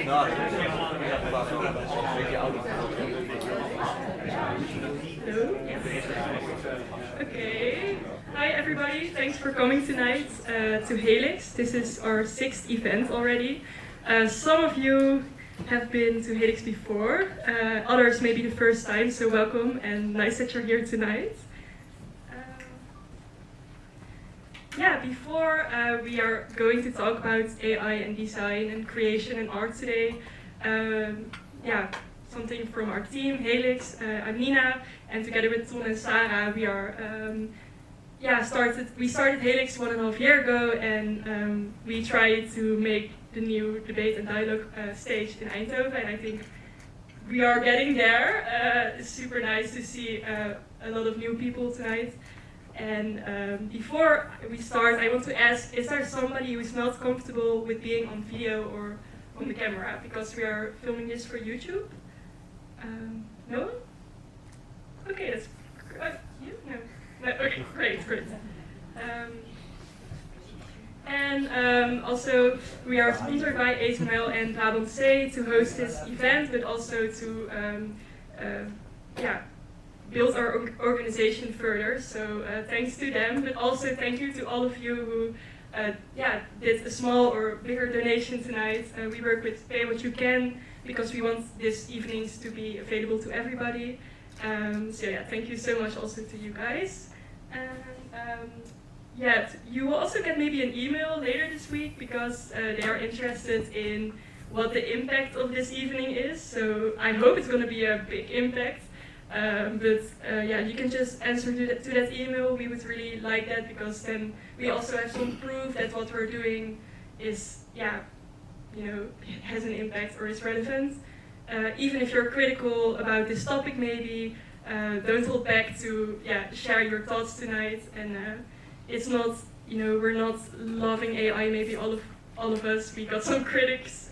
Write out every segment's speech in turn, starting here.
Okay. Hi everybody, thanks for coming tonight to Helix. This is our 6th event already. Some of you have been to Helix before, others maybe the first time, so welcome and nice that you're here tonight. Before we are going to talk about AI and design and creation and art today, something from our team, Helix. I'm Nina, and together with Ton and Sarah, we are started Helix 1.5 years ago, and we tried to make the new debate and dialogue stage in Eindhoven, and I think we are getting there. It's super nice to see a lot of new people tonight. And before we start, I want to ask, is there somebody who is not comfortable with being on video or on the camera? Because we are filming this for YouTube. No? Okay, that's you? No. Okay, great. Also, we are sponsored by ASML and Brabant C to host this event, but also to build our organization further. So thanks to them, but also thank you to all of you who did a small or bigger donation tonight. We work with Pay What You Can because we want these evenings to be available to everybody. Thank you so much also to you guys. And you will also get maybe an email later this week because they are interested in what the impact of this evening is. So I hope it's going to be a big impact. You can just answer to that email. We would really like that because then we also have some proof that what we're doing is, has an impact or is relevant. Even if you're critical about this topic, maybe don't hold back to share your thoughts tonight. And it's not, we're not loving AI. Maybe all of us. We got some critics.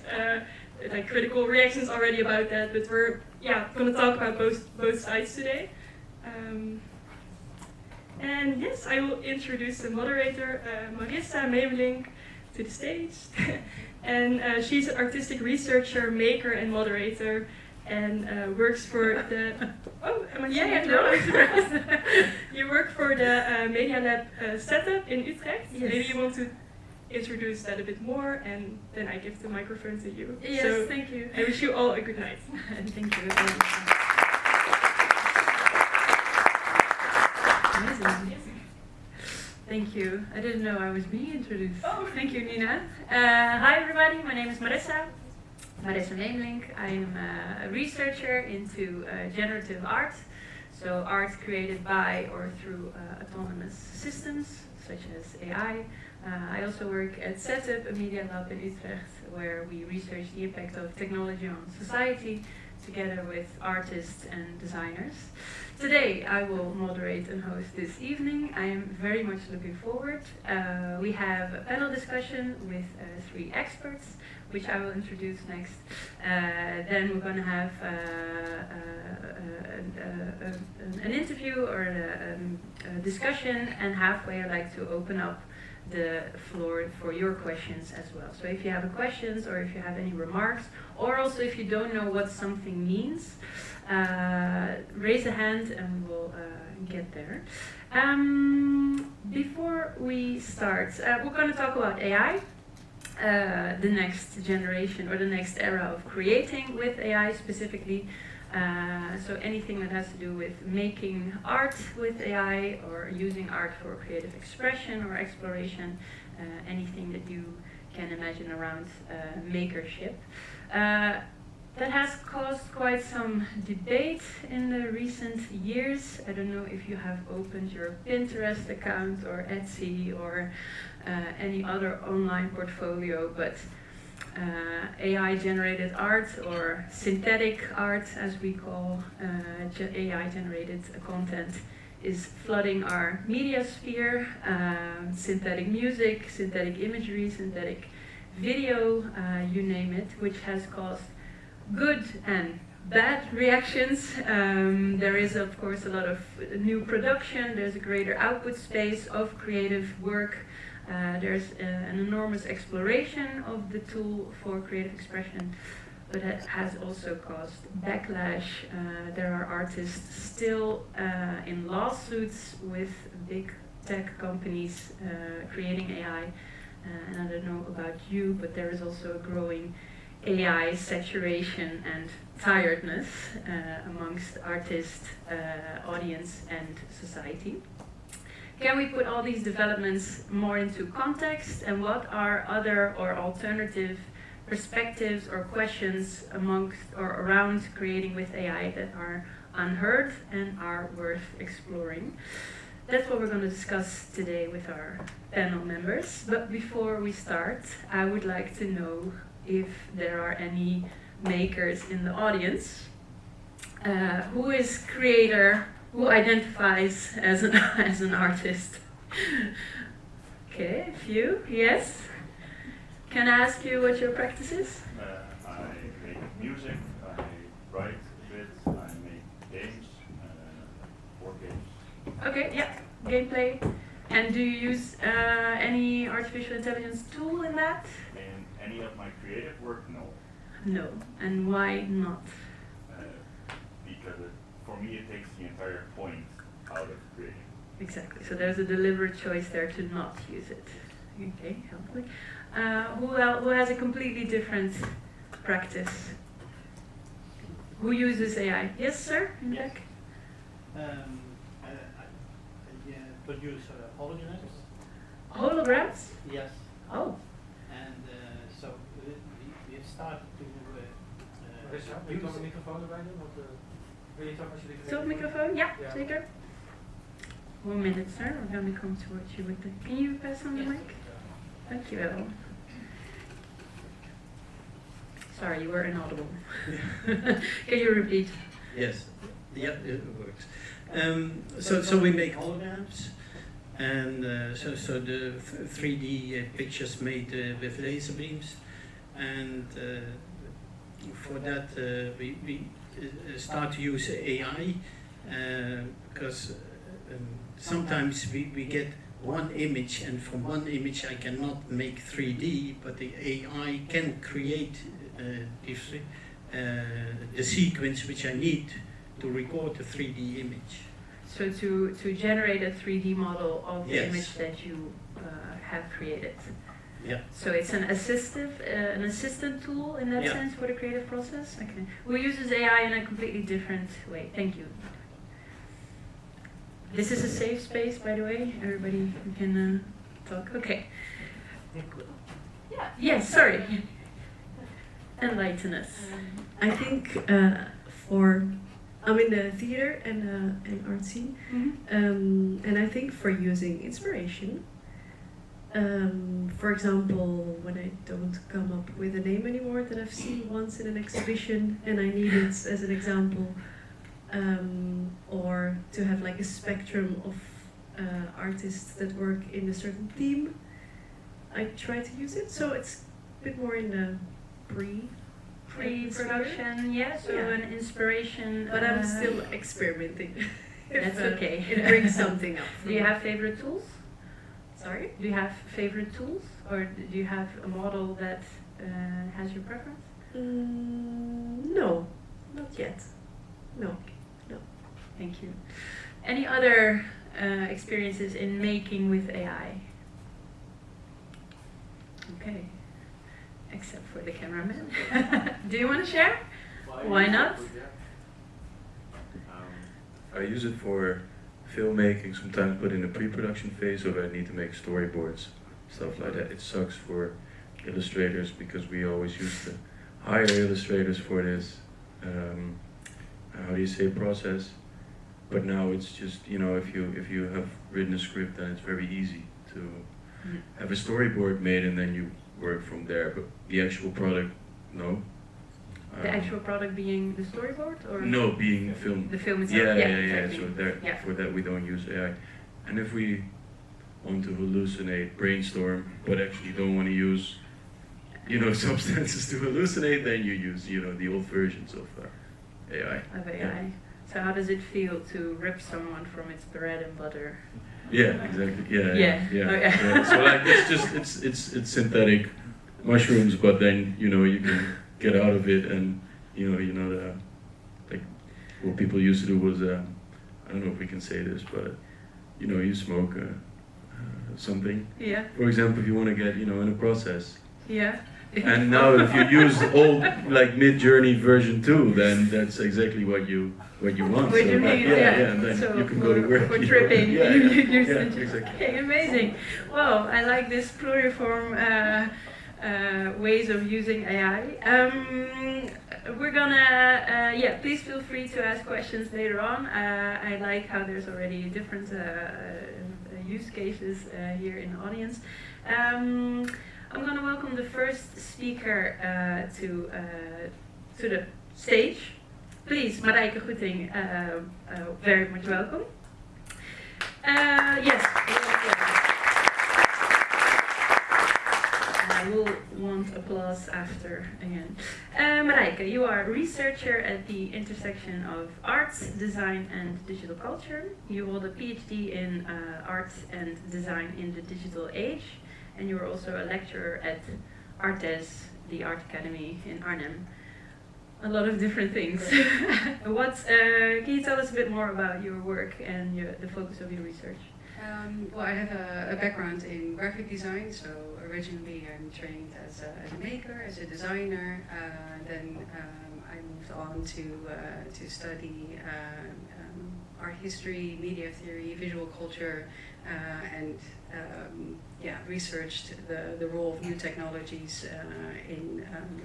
Critical reactions already about that, but we're going to talk about both sides today. And yes, I will introduce the moderator, Marissa Memelink, to the stage. And she's an artistic researcher, maker, and moderator, and works for the. Oh, am I saying no? You work for the Media Lab setup in Utrecht. Yes. Maybe you want to introduce that a bit more, and then I give the microphone to you. Yes, thank you. I wish you all a good night. Thank you. Amazing. Thank you. I didn't know I was being introduced. Oh, thank you, Nina. Hi, everybody. My name is Marissa Memelink. I am a researcher into generative art, so art created by or through autonomous systems such as AI. I also work at Setup, a media lab in Utrecht, where we research the impact of technology on society together with artists and designers. Today I will moderate and host this evening. I am very much looking forward. We have a panel discussion with 3 experts, which I will introduce next. Then we're going to have an interview or a discussion, and halfway I'd like to open up the floor for your questions as well. So if you have questions or if you have any remarks, or also if you don't know what something means, raise a hand and we'll get there. Before we start, we're going to talk about AI, the next generation or the next era of creating with AI specifically. So anything that has to do with making art with AI or using art for creative expression or exploration, anything that you can imagine around makership. That has caused quite some debate in the recent years. I don't know if you have opened your Pinterest account or Etsy or any other online portfolio, but AI-generated art, or synthetic art as we call AI-generated content, is flooding our media sphere. Synthetic music, synthetic imagery, synthetic video, you name it, which has caused good and bad reactions. There is of course a lot of new production, there's a greater output space of creative work. There's an enormous exploration of the tool for creative expression. but it has also caused backlash. There are artists still in lawsuits with big tech companies creating AI. And I don't know about you, but there is also a growing AI saturation and tiredness amongst artists, audience, and society. Can we put all these developments more into context, and what are other or alternative perspectives or questions amongst or around creating with AI that are unheard and are worth exploring? That's what we're going to discuss today with our panel members. But before we start, I would like to know if there are any makers in the audience. Who is creator? Who identifies as an artist? Okay, a few, yes. Can I ask you what your practice is? I make music, I write a bit, I make games, board games. Okay, yeah, gameplay. And do you use any artificial intelligence tool in that? In any of my creative work, no. No. And why not? Because for me it takes the entire point out of creating. Exactly. So there's a deliberate choice there to not use it. Okay, helpful. Who has a completely different practice? Who uses AI? Yes, sir? In Yes. back? I produce holograms. Holograms? Yes. Oh. And so we have started to. Wil je toch een microfoon erbij doen? Want, wil je toch alsjeblieft... Zo, microfoon? Ja, Ja. zeker. 1 minute, sir. We're going to come towards you with the... Can you pass on the mic? Dankjewel. Sorry, you were inaudible. Can you repeat? Yes, yeah, it works. So we make holograms, and so the 3D pictures made with laser beams, and for that we start to use AI because sometimes we get one image, and from one image I cannot make 3D, but the AI can create the sequence which I need to record the 3D image. So to generate a 3D model of the Yes. image that you have created. Yeah. So it's an assistant tool in that Yeah. sense for the creative process? Okay. Who uses AI in a completely different way? Thank you. This is a safe space, by the way. Everybody can talk. Okay. Yeah. Yes, sorry. Enlighten us. I think I'm in the theater and art scene, and I think for using inspiration, for example, when I don't come up with a name anymore that I've seen once in an exhibition and I need it as an example, or to have like a spectrum of artists that work in a certain theme, I try to use it. So it's a bit more in the Pre-production, yeah, so Yeah. an inspiration. but I'm still experimenting. That's okay. It brings something up. Do you have favorite tools? Sorry? Do you have favorite tools? Or do you have a model that has your preference? No, not yet. No. Thank you. Any other experiences in making with AI? Okay. Except for the cameraman. Do you want to share? Why not? I use it for filmmaking sometimes, but in the pre-production phase, so I need to make storyboards, stuff like that. It sucks for illustrators because we always used to hire illustrators for this, how do you say, process. But now it's just, you know, if you have written a script, then it's very easy to have a storyboard made and then you work from there. But the actual product, no. The actual product being the storyboard, or No, being filmed. the film itself? Yeah. Exactly. So there, Yeah. for that we don't use AI. And if we want to hallucinate, brainstorm, but actually don't want to use, you know, substances to hallucinate, then you use, you know, the old versions of AI. Of AI. Yeah. So how does it feel to rip someone from its bread and butter? Yeah, exactly. Yeah. Yeah. Yeah. Oh, yeah. So like it's just it's synthetic mushrooms, but then you know you can get out of it, and the like what people used to do was I don't know if we can say this, but you smoke something. Yeah. For example, if you want to get in a process. Yeah. And now if you use old like Mid-Journey version 2, then that's exactly what you want. What you mean, yeah. And then So you can go to work. for tripping, Yeah, you yeah, use yeah, it. exactly. Okay, amazing. Well, I like this pluriform ways of using AI. We're gonna, please feel free to ask questions later on. I like how there's already different use cases here in the audience. I'm going to welcome the first speaker to the stage. Please, Marijke Goeting, very much welcome. Yes. I will want applause after again. Marijke, you are a researcher at the intersection of arts, design, and digital culture. You hold a PhD in art and design in the digital age. And you're also a lecturer at Artes, the Art Academy in Arnhem. A lot of different things. Can you tell us a bit more about your work and the focus of your research? Well, I have a background in graphic design, so originally I'm trained as a maker, as a designer. Then I moved on to study art history, media theory, visual culture, and researched the role of new technologies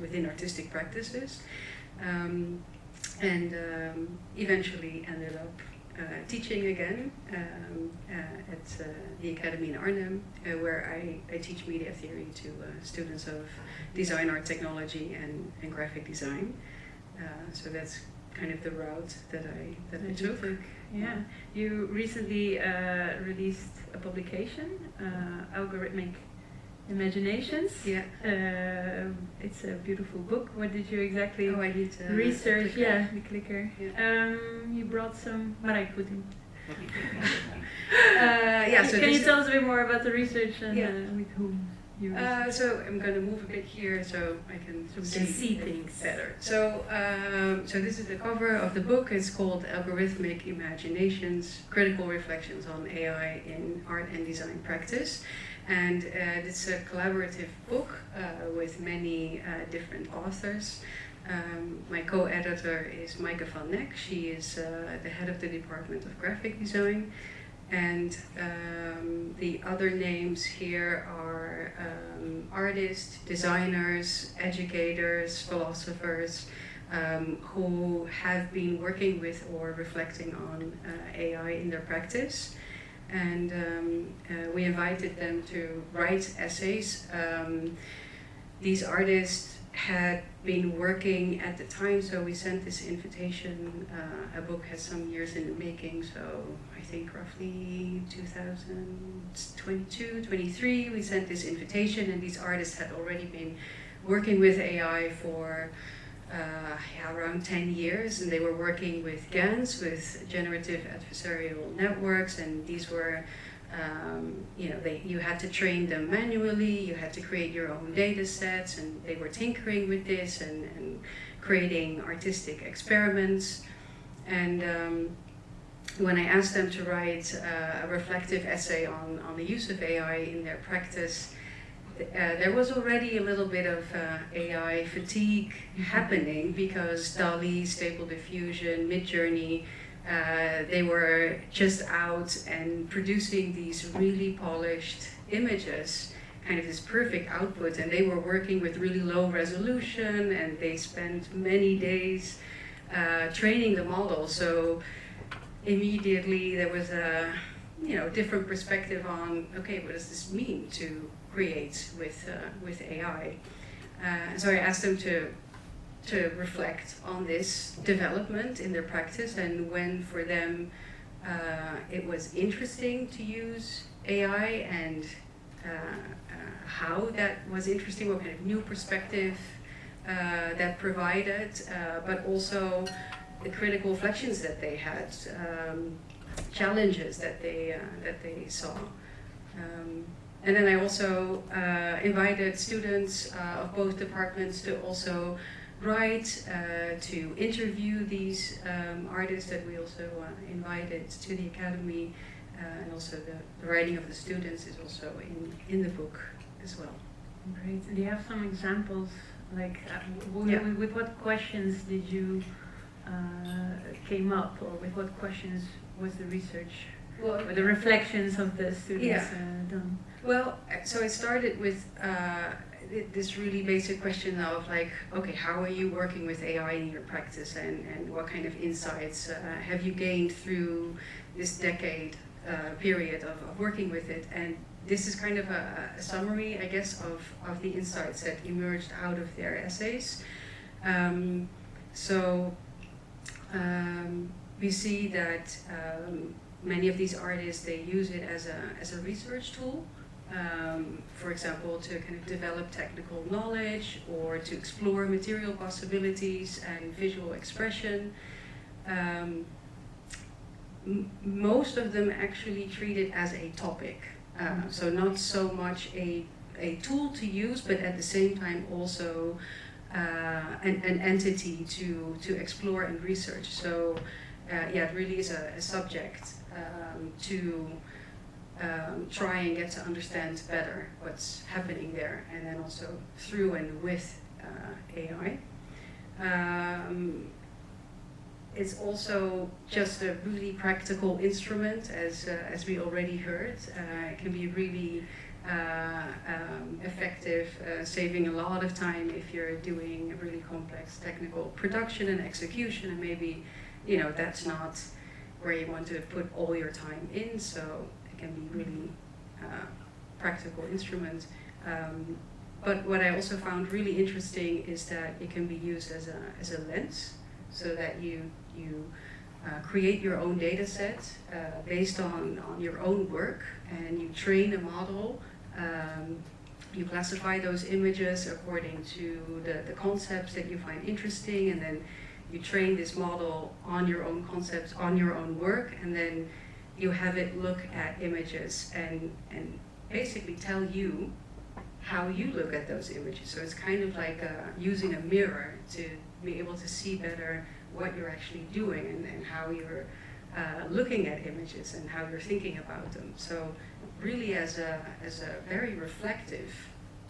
within artistic practices, and eventually ended up teaching again at the Academy in Arnhem, where I teach media theory to students of design, art, technology, and graphic design. So that's kind of the route that I took. Yeah, you recently released a publication, Algorithmic Imaginations. Yeah. It's a beautiful book. What did you exactly I need to research? clicker. Yeah, the clicker. Yeah. You brought some Marijke Goeting. So Can you tell us a bit more about the research and with whom you So I'm going to move a bit here so I can see things better. So this is the cover of the book. It's called Algorithmic Imaginations: Critical Reflections on AI in Art and Design Practice. And it's a collaborative book with many different authors. My co-editor is Maaike van Neck. She is the head of the Department of Graphic Design. And the other names here are artists, designers, educators, philosophers who have been working with or reflecting on AI in their practice. And we invited them to write essays. These artists had been working at the time, so we sent this invitation. A book has some years in the making, so I think roughly 2022, 23, we sent this invitation, and these artists had already been working with AI for around 10 years, and they were working with GANs, with generative adversarial networks, and these were you had to train them manually, you had to create your own data sets, and they were tinkering with this and creating artistic experiments. And when I asked them to write a reflective essay on the use of AI in their practice, there was already a little bit of AI fatigue happening, because DALL-E, Stable Diffusion, Mid-Journey, they were just out and producing these really polished images, kind of this perfect output, and they were working with really low resolution, and they spent many days training the model. So immediately there was a different perspective on, okay, what does this mean to create with AI? So I asked them to reflect on this development in their practice, and when for them it was interesting to use AI, and how that was interesting, what kind of new perspective that provided, but also the critical reflections that they had, challenges that they saw. And then I also invited students of both departments to also write, to interview these artists that we also invited to the academy, and also the writing of the students is also in the book as well. Great. Do you have some examples? Like, Yeah. with what questions did you came up, or with what questions was the research, or the reflections of the students done? Well, so it started with this really basic question of like, okay, how are you working with AI in your practice, and what kind of insights have you gained through this decade period of working with it? And this is kind of a summary, I guess, of the insights that emerged out of their essays. We see that many of these artists, they use it as a research tool, for example, to kind of develop technical knowledge or to explore material possibilities and visual expression. Most of them actually treat it as a topic, so not so much a tool to use, but at the same time also an entity to explore and research. So it really is a subject to try and get to understand better what's happening there, and then also through and with AI. It's also just a really practical instrument, as we already heard. It can be really effective, saving a lot of time if you're doing a really complex technical production and execution, and maybe, that's not where you want to put all your time in, so it can be really practical instrument. But what I also found really interesting is that it can be used as a lens, so that you create your own data set based on your own work, and you train a model. You classify those images according to the concepts that you find interesting, and then you train this model on your own concepts, on your own work, and then you have it look at images and basically tell you how you look at those images. So it's kind of like using a mirror to be able to see better what you're actually doing, and how you're looking at images and how you're thinking about them. So really as a very reflective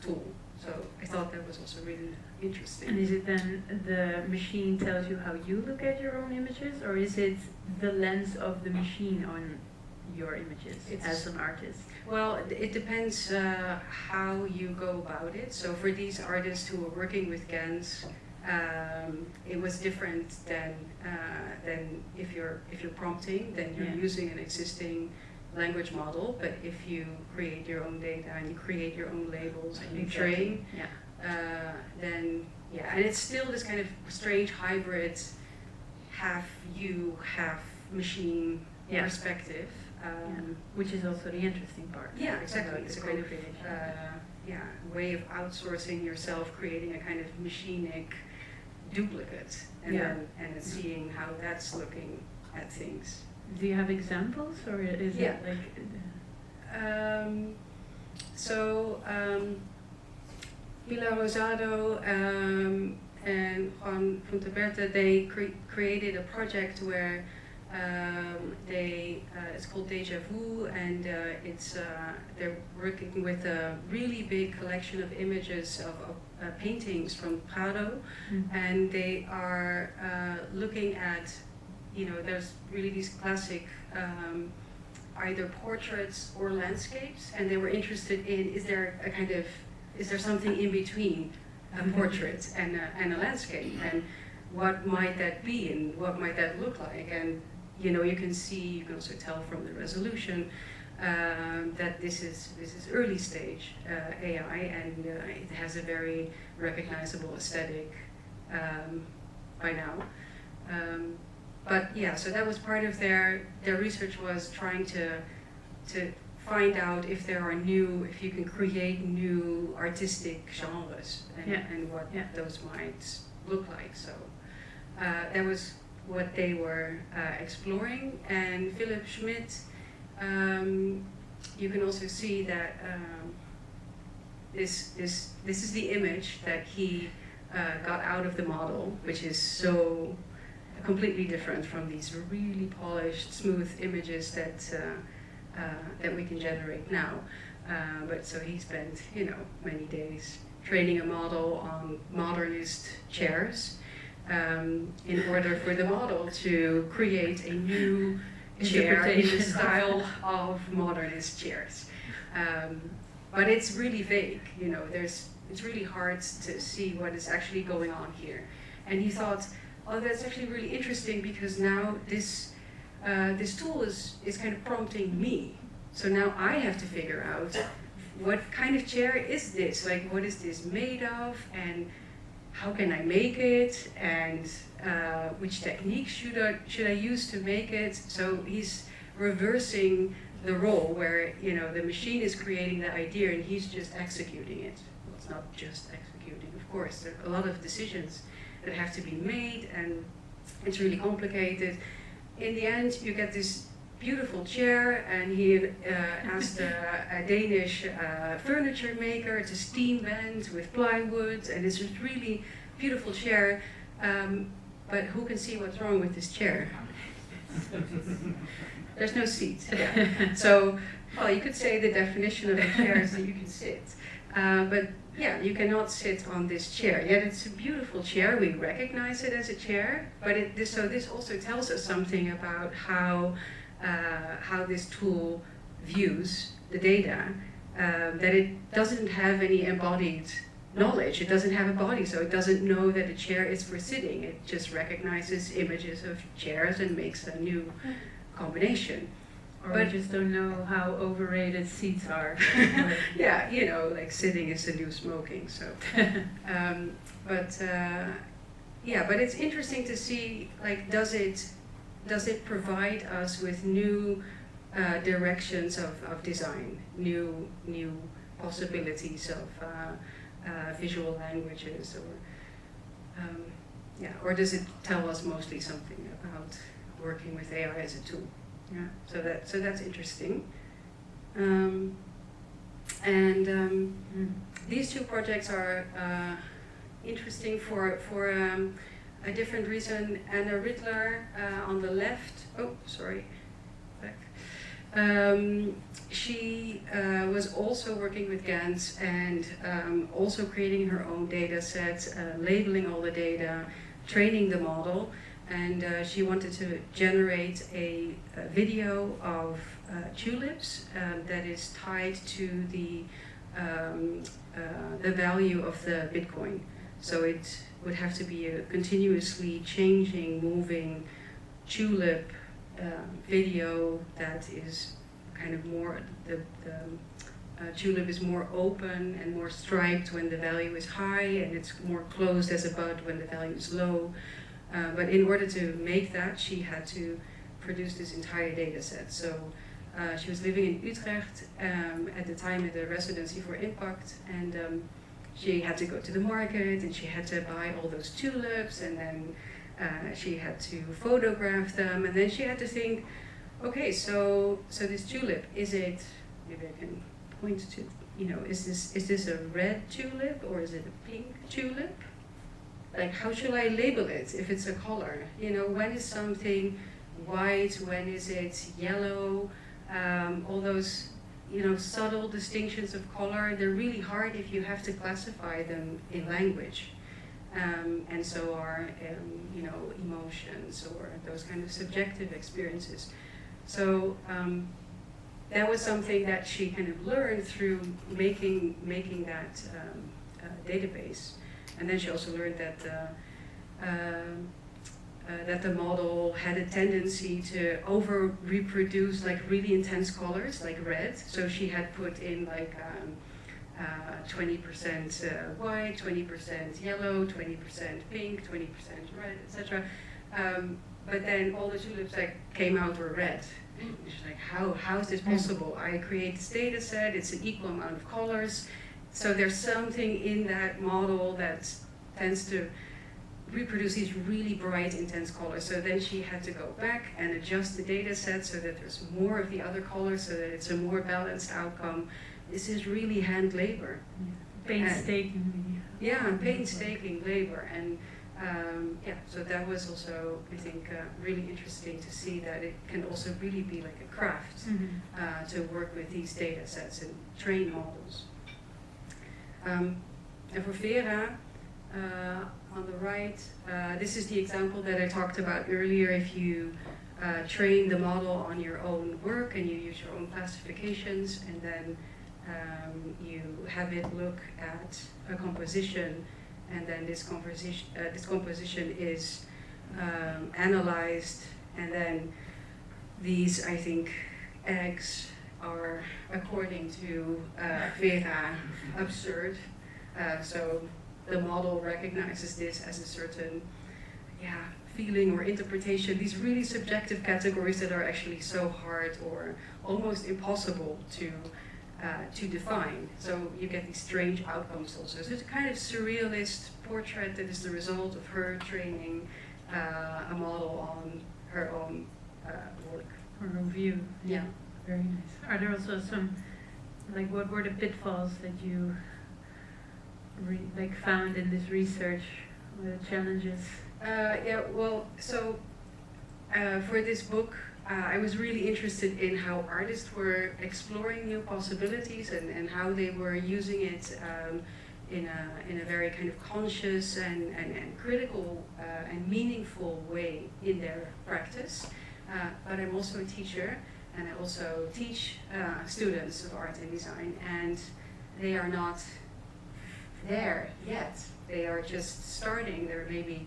tool. So I thought that was also really interesting. And is it then the machine tells you how you look at your own images, or is it the lens of the machine on your images as an artist? Well, it depends how you go about it. So for these artists who are working with GANs, it was different than if you're prompting, then you're using an existing language model. But if you create your own data and you create your own labels and you train, then and it's still this kind of strange hybrid, half you, half machine perspective. Which is also the interesting part. Yeah, exactly. It's a kind of way of outsourcing yourself, creating a kind of machinic duplicate, and then seeing how that's looking at things. Do you have examples, or is it like? Pilar Rosado and Juan Fuenteberta, they created a project where it's called Deja Vu, and they're working with a really big collection of images of paintings from Prado, and they are looking at, there's really these classic either portraits or landscapes, and they were interested in, is there something in between a portrait and a landscape, and what might that be, and what might that look like? And you can also tell from the resolution that this is early stage AI, and it has a very recognizable aesthetic by now. So that was part of their research, was trying to find out if you can create new artistic genres, and what those might look like. So that was what they were exploring. And Philip Schmidt, you can also see that this is the image that he got out of the model, which is so completely different from these really polished, smooth images that we can generate now. But so he spent, many days training a model on modernist chairs in order for the model to create a new chair in the style of modernist chairs. But it's really vague, it's really hard to see what is actually going on here. And he thought, oh, that's actually really interesting because now this tool is kind of prompting me. So now I have to figure out what kind of chair is this? Like, what is this made of? And how can I make it? And which technique should I use to make it? So he's reversing the role where, the machine is creating the idea and he's just executing it. Well, it's not just executing, of course. There are a lot of decisions that have to be made and it's really complicated. In the end, you get this beautiful chair, and he asked a Danish furniture maker to steam bend with plywood, and it's a really beautiful chair. But who can see what's wrong with this chair? There's no seat. Yeah. So, well, you could say the definition of a chair is that you can sit. But yeah, you cannot sit on this chair. Yet it's a beautiful chair. We recognize it as a chair. But so this also tells us something about how this tool views the data. That it doesn't have any embodied knowledge. It doesn't have a body, so it doesn't know that a chair is for sitting. It just recognizes images of chairs and makes a new combination. Or we just don't know how overrated seats are. Yeah, like sitting is the new smoking. So, but it's interesting to see, like, does it provide us with new directions of design, new possibilities of visual languages, or does it tell us mostly something about working with AI as a tool? Yeah, so that's interesting. These two projects are interesting for a different reason. Anna Rittler on the left. Oh, sorry. Back. She was also working with GANs and also creating her own data set, labeling all the data, training the model. And she wanted to generate a video of tulips that is tied to the value of the Bitcoin. So it would have to be a continuously changing, moving tulip video that is kind of more, the tulip is more open and more striped when the value is high, and it's more closed as a bud when the value is low. But in order to make that, she had to produce this entire data set. So she was living in Utrecht at the time at the Residency for Impact, and she had to go to the market and she had to buy all those tulips, and then she had to photograph them, and then she had to think, okay, so this tulip, is it, maybe I can point to, is this a red tulip or is it a pink tulip? Like, how should I label it if it's a color? When is something white, when is it yellow? All those, subtle distinctions of color, they're really hard if you have to classify them in language. And so are, emotions or those kind of subjective experiences. So that was something that she kind of learned through making that database. And then she also learned that the model had a tendency to over-reproduce like really intense colors, like red. So she had put in like 20% white, 20% yellow, 20% pink, 20% red, etc. But then all the tulips that came out were red. She's like, how is this possible? I create this data set, it's an equal amount of colors. So there's something in that model that tends to reproduce these really bright, intense colors. So then she had to go back and adjust the data set so that there's more of the other colors, so that it's a more balanced outcome. This is really hand labor. Painstakingly. Yeah, painstaking labor, and so that was also, I think, really interesting to see that it can also really be like a craft to work with these data sets and train models. And for Vera, on the right, this is the example that I talked about earlier. If you train the model on your own work and you use your own classifications, and then you have it look at a composition, and then this composition is analyzed, and then these, I think, eggs are, according to Vera, absurd. So the model recognizes this as a certain feeling or interpretation, these really subjective categories that are actually so hard or almost impossible to define. So you get these strange outcomes also. So it's a kind of surrealist portrait that is the result of her training a model on her own work. Or a view. Yeah. Very nice. Are there also some, like, what were the pitfalls that you found in this research, the challenges? For this book, I was really interested in how artists were exploring new possibilities and how they were using it in a very kind of conscious and critical and meaningful way in their practice. But I'm also a teacher, and I also teach students of art and design, and they are not there yet. They are just starting. They're maybe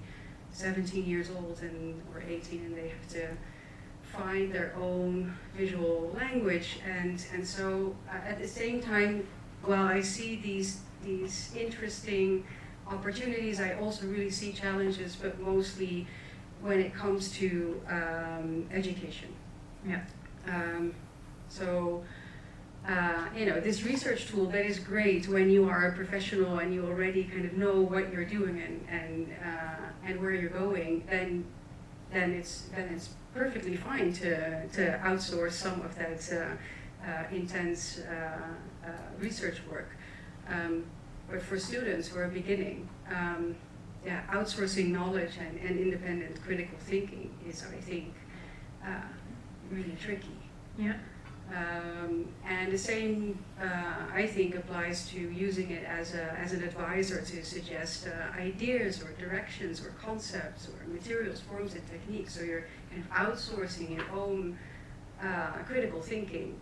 17 years old or 18, and they have to find their own visual language. And so at the same time, while I see these interesting opportunities, I also really see challenges, but mostly when it comes to education. Yeah. This research tool, that is great when you are a professional and you already kind of know what you're doing and where you're going. Then it's perfectly fine to outsource some of that intense research work. But for students who are beginning, outsourcing knowledge and independent critical thinking is, I think, really tricky. Yeah. And the same, I think, applies to using it as an advisor to suggest ideas or directions or concepts or materials, forms, and techniques. So you're kind of outsourcing your own critical thinking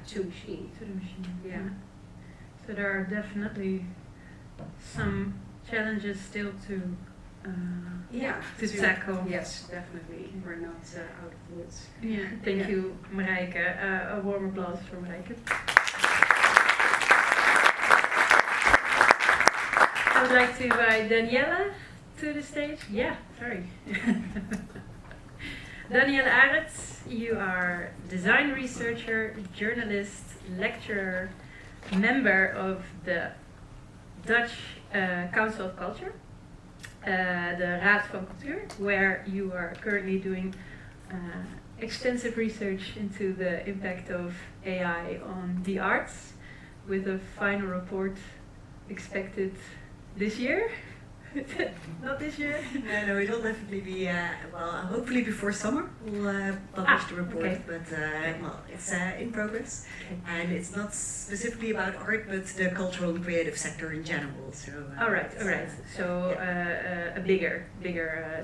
to machine. To the machine. Yeah. So there are definitely some challenges still to tackle. Yes, definitely. We're not out of the woods. Yeah, thank you, Marijke. A warm applause for Marijke. I would like to invite Danielle to the stage. Yeah, sorry. Danielle Arets, you are design researcher, journalist, lecturer, member of the Dutch Council of Culture, the Raad van Cultuur, where you are currently doing extensive research into the impact of AI on the arts, with a final report expected this year. Not this year? No, it will definitely be, hopefully before summer we'll publish the report, okay. But it's in progress. Okay. And it's not specifically about art, but the cultural and creative sector in general. So. All right. So a bigger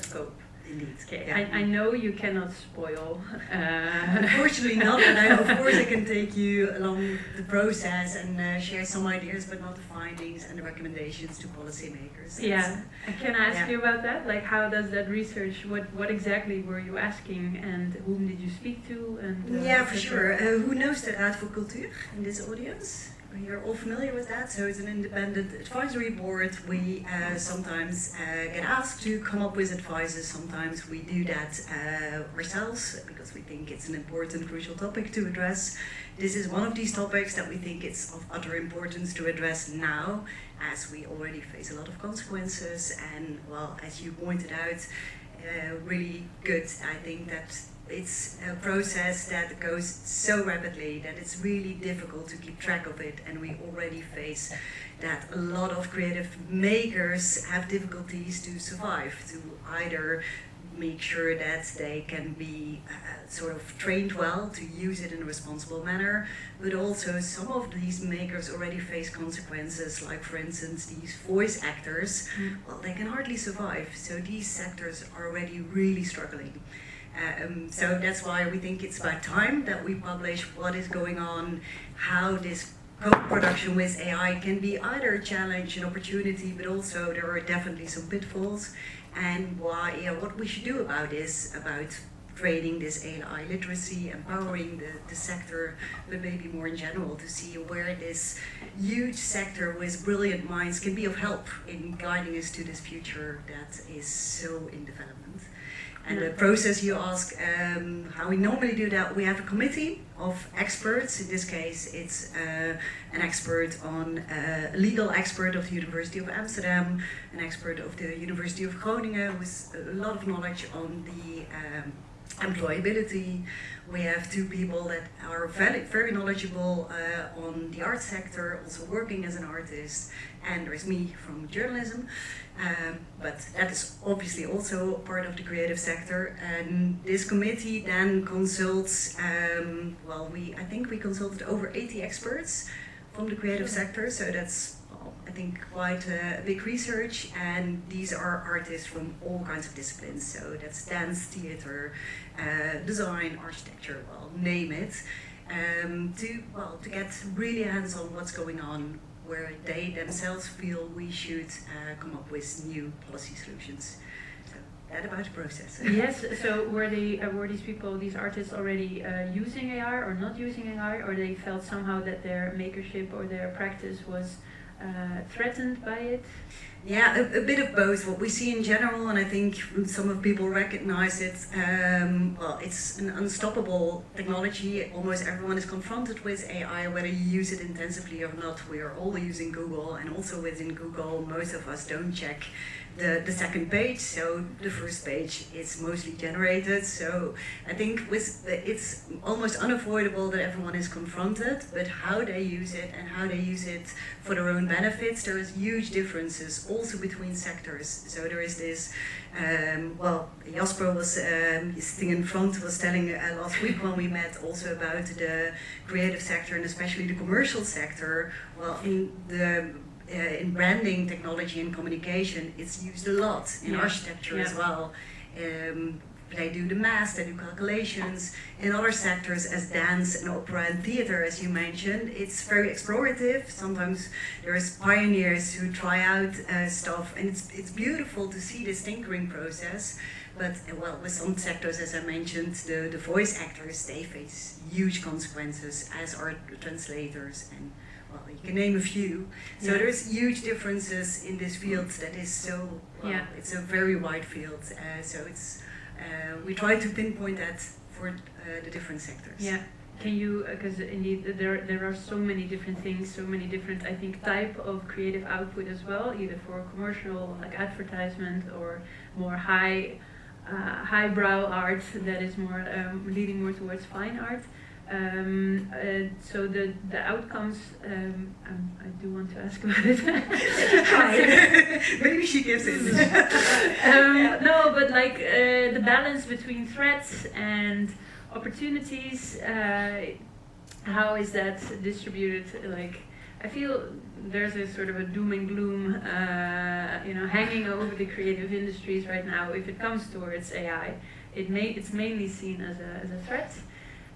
scope. Indeed. Okay. Yeah. I know you cannot spoil. Unfortunately not, and of course I can take you along the process and share some ideas, but not the findings and the recommendations to policymakers. Yeah. Can I ask you about that? Like, how does that research? What exactly were you asking, and whom did you speak to? And yeah, for sure. Who knows the Raad van Cultuur in this audience? You're all familiar with that, so it's an independent advisory board. We sometimes get asked to come up with advices. Sometimes we do that ourselves because we think it's an important, crucial topic to address. This is one of these topics that we think it's of utter importance to address now, as we already face a lot of consequences. And, well, as you pointed out, really good, I think, that it's a process that goes so rapidly that it's really difficult to keep track of it, and we already face that a lot of creative makers have difficulties to survive, to either make sure that they can be sort of trained well to use it in a responsible manner, but also some of these makers already face consequences, like for instance these voice actors. Well, they can hardly survive, so these sectors are already really struggling. So that's why we think it's about time that we publish what is going on, how this co-production with AI can be either a challenge, an opportunity, but also there are definitely some pitfalls, and why, what we should do about this, about training this AI literacy, empowering the sector, but maybe more in general to see where this huge sector with brilliant minds can be of help in guiding us to this future that is so in development. And the process you ask, how we normally do that, we have a committee of experts. In this case, it's an expert on, a legal expert of the University of Amsterdam, an expert of the University of Groningen with a lot of knowledge on the employability. We have two people that are very knowledgeable on the art sector, also working as an artist, and there's me from journalism. But that is obviously also part of the creative sector. And this committee then consults, I think we consulted over 80 experts from the creative sector, so that's, I think, quite a big research. And these are artists from all kinds of disciplines, so that's dance, theater, design, architecture, well, name it, to get really hands on what's going on, where they themselves feel we should come up with new policy solutions. So that about the process. Yes, so were these people, these artists already using AI or not using AI, or they felt somehow that their makership or their practice was threatened by it? Yeah, a bit of both. What we see in general, and I think some of people recognize it, it's an unstoppable technology. Almost everyone is confronted with AI, whether you use it intensively or not. We are all using Google, and also within Google, most of us don't check the second page, so the first page is mostly generated. So I think it's almost unavoidable that everyone is confronted, but how they use it and how they use it for their own benefits, there is huge differences also between sectors. So there is this, Jasper was sitting in front, was telling last week when we met also about the creative sector and especially the commercial sector. Well, in branding, technology and communication, it's used a lot in architecture as well. They do the math, they do calculations. In other sectors, as dance and opera and theater, as you mentioned, it's very explorative. Sometimes there's pioneers who try out stuff, and it's beautiful to see this tinkering process. But with some sectors, as I mentioned, the voice actors, they face huge consequences, as are the translators, and you can name a few. So there's huge differences in this field that is so, it's a very wide field. So it's, we try to pinpoint that for the different sectors. Yeah. Can you, because indeed there are so many different things, so many different, I think, type of creative output as well, either for commercial, like advertisement, or more highbrow art that is more leading more towards fine art. So the outcomes, I do want to ask about it. Maybe she gives it. No, but like the balance between threats and opportunities, how is that distributed? Like, I feel there's a sort of a doom and gloom, hanging over the creative industries right now. If it comes towards AI, it's mainly seen as a threat.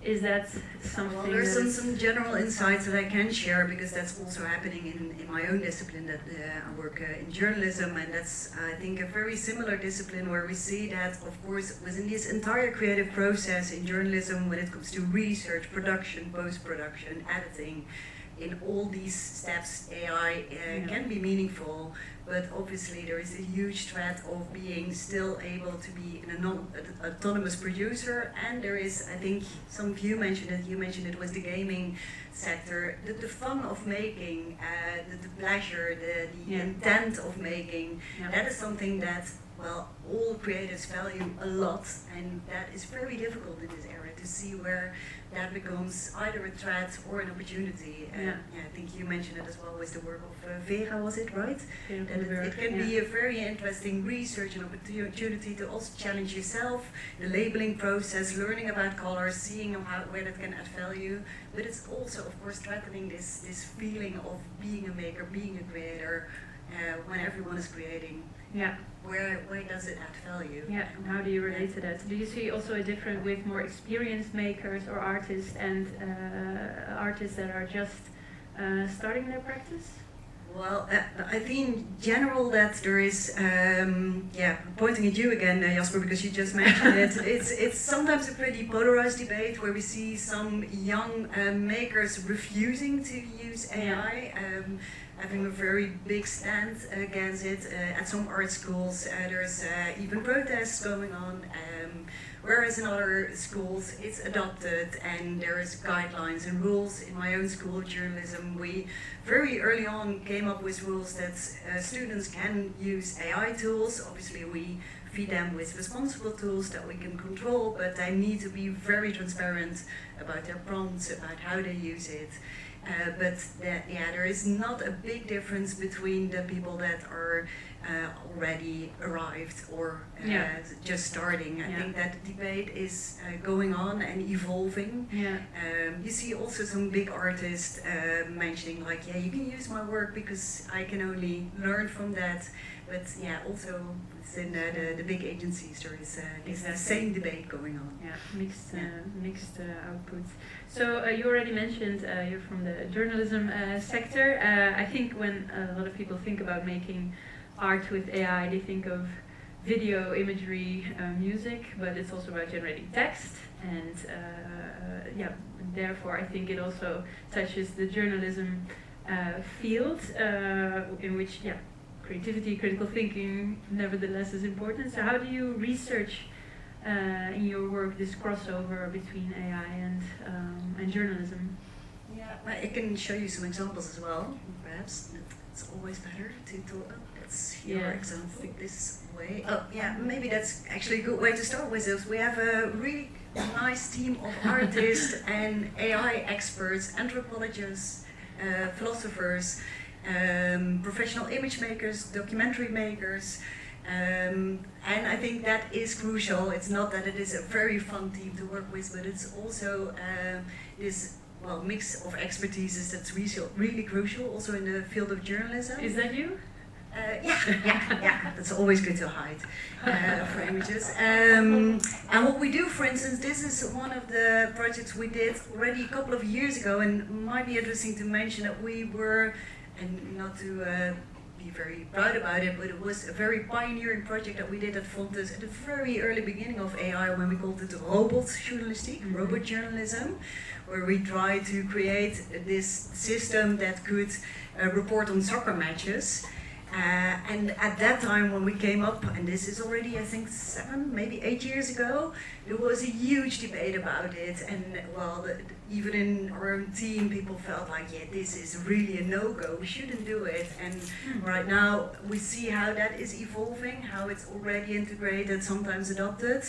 Is that something? Well, there's some general insights that I can share, because that's also happening in my own discipline, that I work in journalism, and that's, I think, a very similar discipline where we see that, of course, within this entire creative process in journalism, when it comes to research, production, post-production, editing, in all these steps, AI can be meaningful, but obviously there is a huge threat of being still able to be an autonomous producer, and there is, I think, some of you mentioned it was the gaming sector, the fun of making, the pleasure, the intent of making, that is something that well, all creatives value a lot, and that is very difficult in this area to see where that becomes either a threat or an opportunity. Yeah. I think you mentioned it as well with the work of Vera, was it right? Yeah, That it can be a very interesting research and opportunity to also challenge yourself, the labeling process, learning about colors, seeing where that can add value. But it's also, of course, threatening this feeling of being a maker, being a creator, when everyone is creating. Yeah. Where does it add value? Yeah, and how do you relate to that? Do you see also a difference with more experienced makers or artists and artists that are just starting their practice? Well, I think in general that there is, pointing at you again, Jasper, because you just mentioned it, it's sometimes a pretty polarized debate where we see some young makers refusing to use AI. Having a very big stand against it. At some art schools there's even protests going on, whereas in other schools it's adopted and there's guidelines and rules. In my own school of journalism, we very early on came up with rules that students can use AI tools. Obviously we feed them with responsible tools that we can control, but they need to be very transparent about their prompts, about how they use it. There is not a big difference between the people that are already arrived or just starting. I think that the debate is going on and evolving. Yeah. You see also some big artists mentioning like, yeah, you can use my work because I can only learn from that. But yeah, also in the big agencies there is the same debate going on. Yeah, mixed outputs. So you already mentioned you're from the journalism sector. I think when a lot of people think about making art with AI, they think of video, imagery, music, but it's also about generating text. And therefore I think it also touches the journalism field in which, creativity, critical thinking, nevertheless, is important. So how do you research in your work this crossover between AI and journalism? Yeah, I can show you some examples as well. Perhaps it's always better to talk. That's your example this way. Oh, yeah, maybe that's actually a good way to start with this. We have a really nice team of artists and AI experts, anthropologists, philosophers. Professional image makers, documentary makers, and I think that is crucial. It's not that it is a very fun team to work with, but it's also this mix of expertises that's really crucial, also in the field of journalism. Is that you? Yeah, that's always good to hide for images. And what we do, for instance, this is one of the projects we did already a couple of years ago, and might be interesting to mention that we were, and not to be very proud about it, but it was a very pioneering project that we did at Fontes at the very early beginning of AI, when we called it robotjournalistiek, robot journalism, where we tried to create this system that could report on soccer matches. And at that time when we came up, and this is already I think 7, maybe 8 years ago, there was a huge debate about it, and even in our own team people felt like, yeah, this is really a no-go, we shouldn't do it. And right now we see how that is evolving, how it's already integrated, sometimes adopted.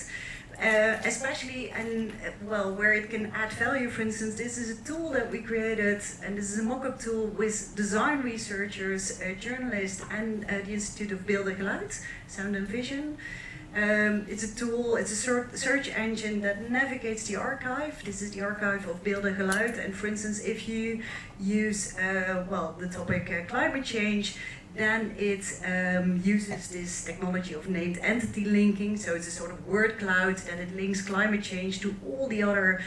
Especially where it can add value. For instance, this is a tool that we created, and this is a mock-up tool with design researchers, journalists, and the Institute of Beeld en Geluid, Sound and Vision. It's a tool, it's a search engine that navigates the archive. This is the archive of Beeld en Geluid, and for instance, if you use the topic climate change, then it uses this technology of named entity linking, so it's a sort of word cloud that it links climate change to all the other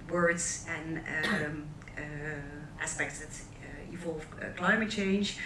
words and aspects that evolve climate change,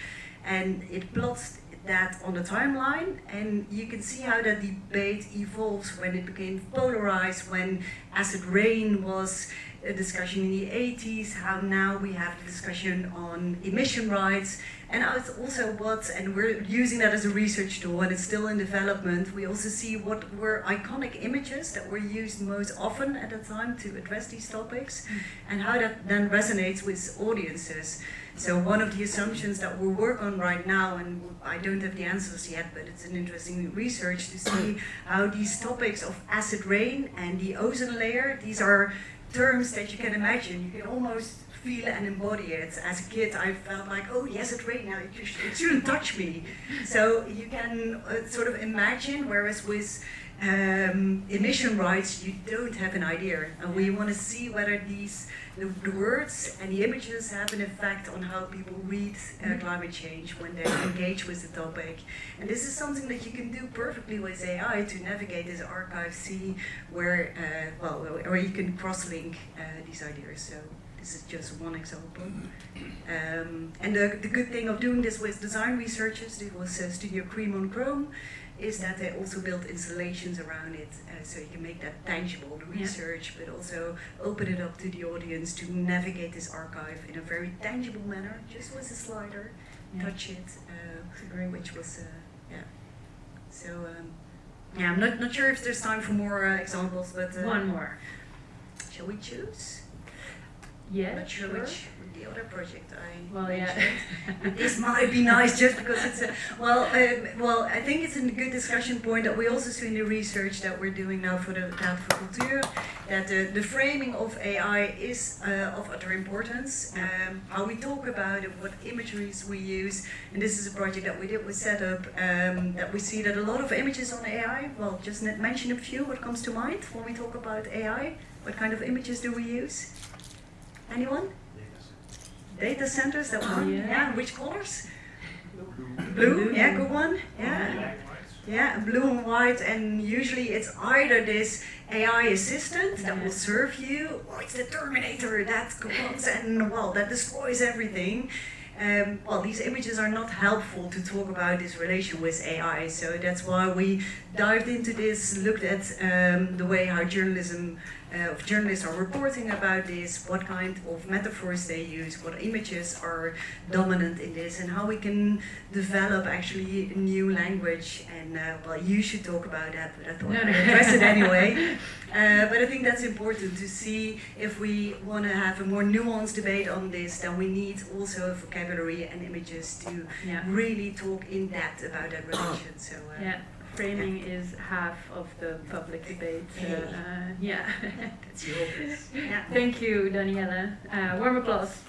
and it plots that on the timeline, and you can see how that debate evolves when it became polarized, when acid rain was a discussion in the 80s, how now we have the discussion on emission rights, and now it's also and we're using that as a research tool, and it's still in development. We also see what were iconic images that were used most often at the time to address these topics, and how that then resonates with audiences. So one of the assumptions that we work on right now, and I don't have the answers yet, but it's an interesting research to see how these topics of acid rain and the ozone layer, these are terms that you can imagine. You can almost feel and embody it. As a kid, I felt like, oh, the acid rain, now it shouldn't touch me. So you can sort of imagine, whereas with emission rights, you don't have an idea. And we want to see whether the words and the images have an effect on how people read climate change when they engage with the topic. And this is something that you can do perfectly with AI to navigate this archive, see where you can cross-link these ideas. So this is just one example. And the good thing of doing this with design researchers, it was Studio Cream on Chrome, is that they also built installations around it, so you can make that tangible, the research, but also open it up to the audience to navigate this archive in a very tangible manner, just with a slider, touch it, which was, So, I'm not sure if there's time for more examples, but... One more. Shall we choose? Yeah, I'm not sure which the other project I mentioned. This might be nice just because it's I think it's a good discussion point that we also see in the research that we're doing now for the Raad voor Cultuur, that the framing of AI is of utter importance. How we talk about it, what imageries we use, and this is a project that we did with Setup, that we see that a lot of images on AI, just mention a few, what comes to mind when we talk about AI? What kind of images do we use? Anyone? Data centers, that one? Yeah. Which colors? Blue, yeah, good one. Yeah. Yeah, blue and white, and usually it's either this AI assistant that will serve you, or it's the Terminator that comes and that destroys everything. These images are not helpful to talk about this relation with AI, so that's why we dived into this, looked at the way how journalists are reporting about this, what kind of metaphors they use, what images are dominant in this, and how we can develop actually a new language. And you should talk about that, but I thought I'd address it anyway. But I think that's important to see if we want to have a more nuanced debate on this, then we need also vocabulary and images to really talk in depth about that relation. So framing is half of the public debate. That's yours. Thank you, Danielle. Warm applause.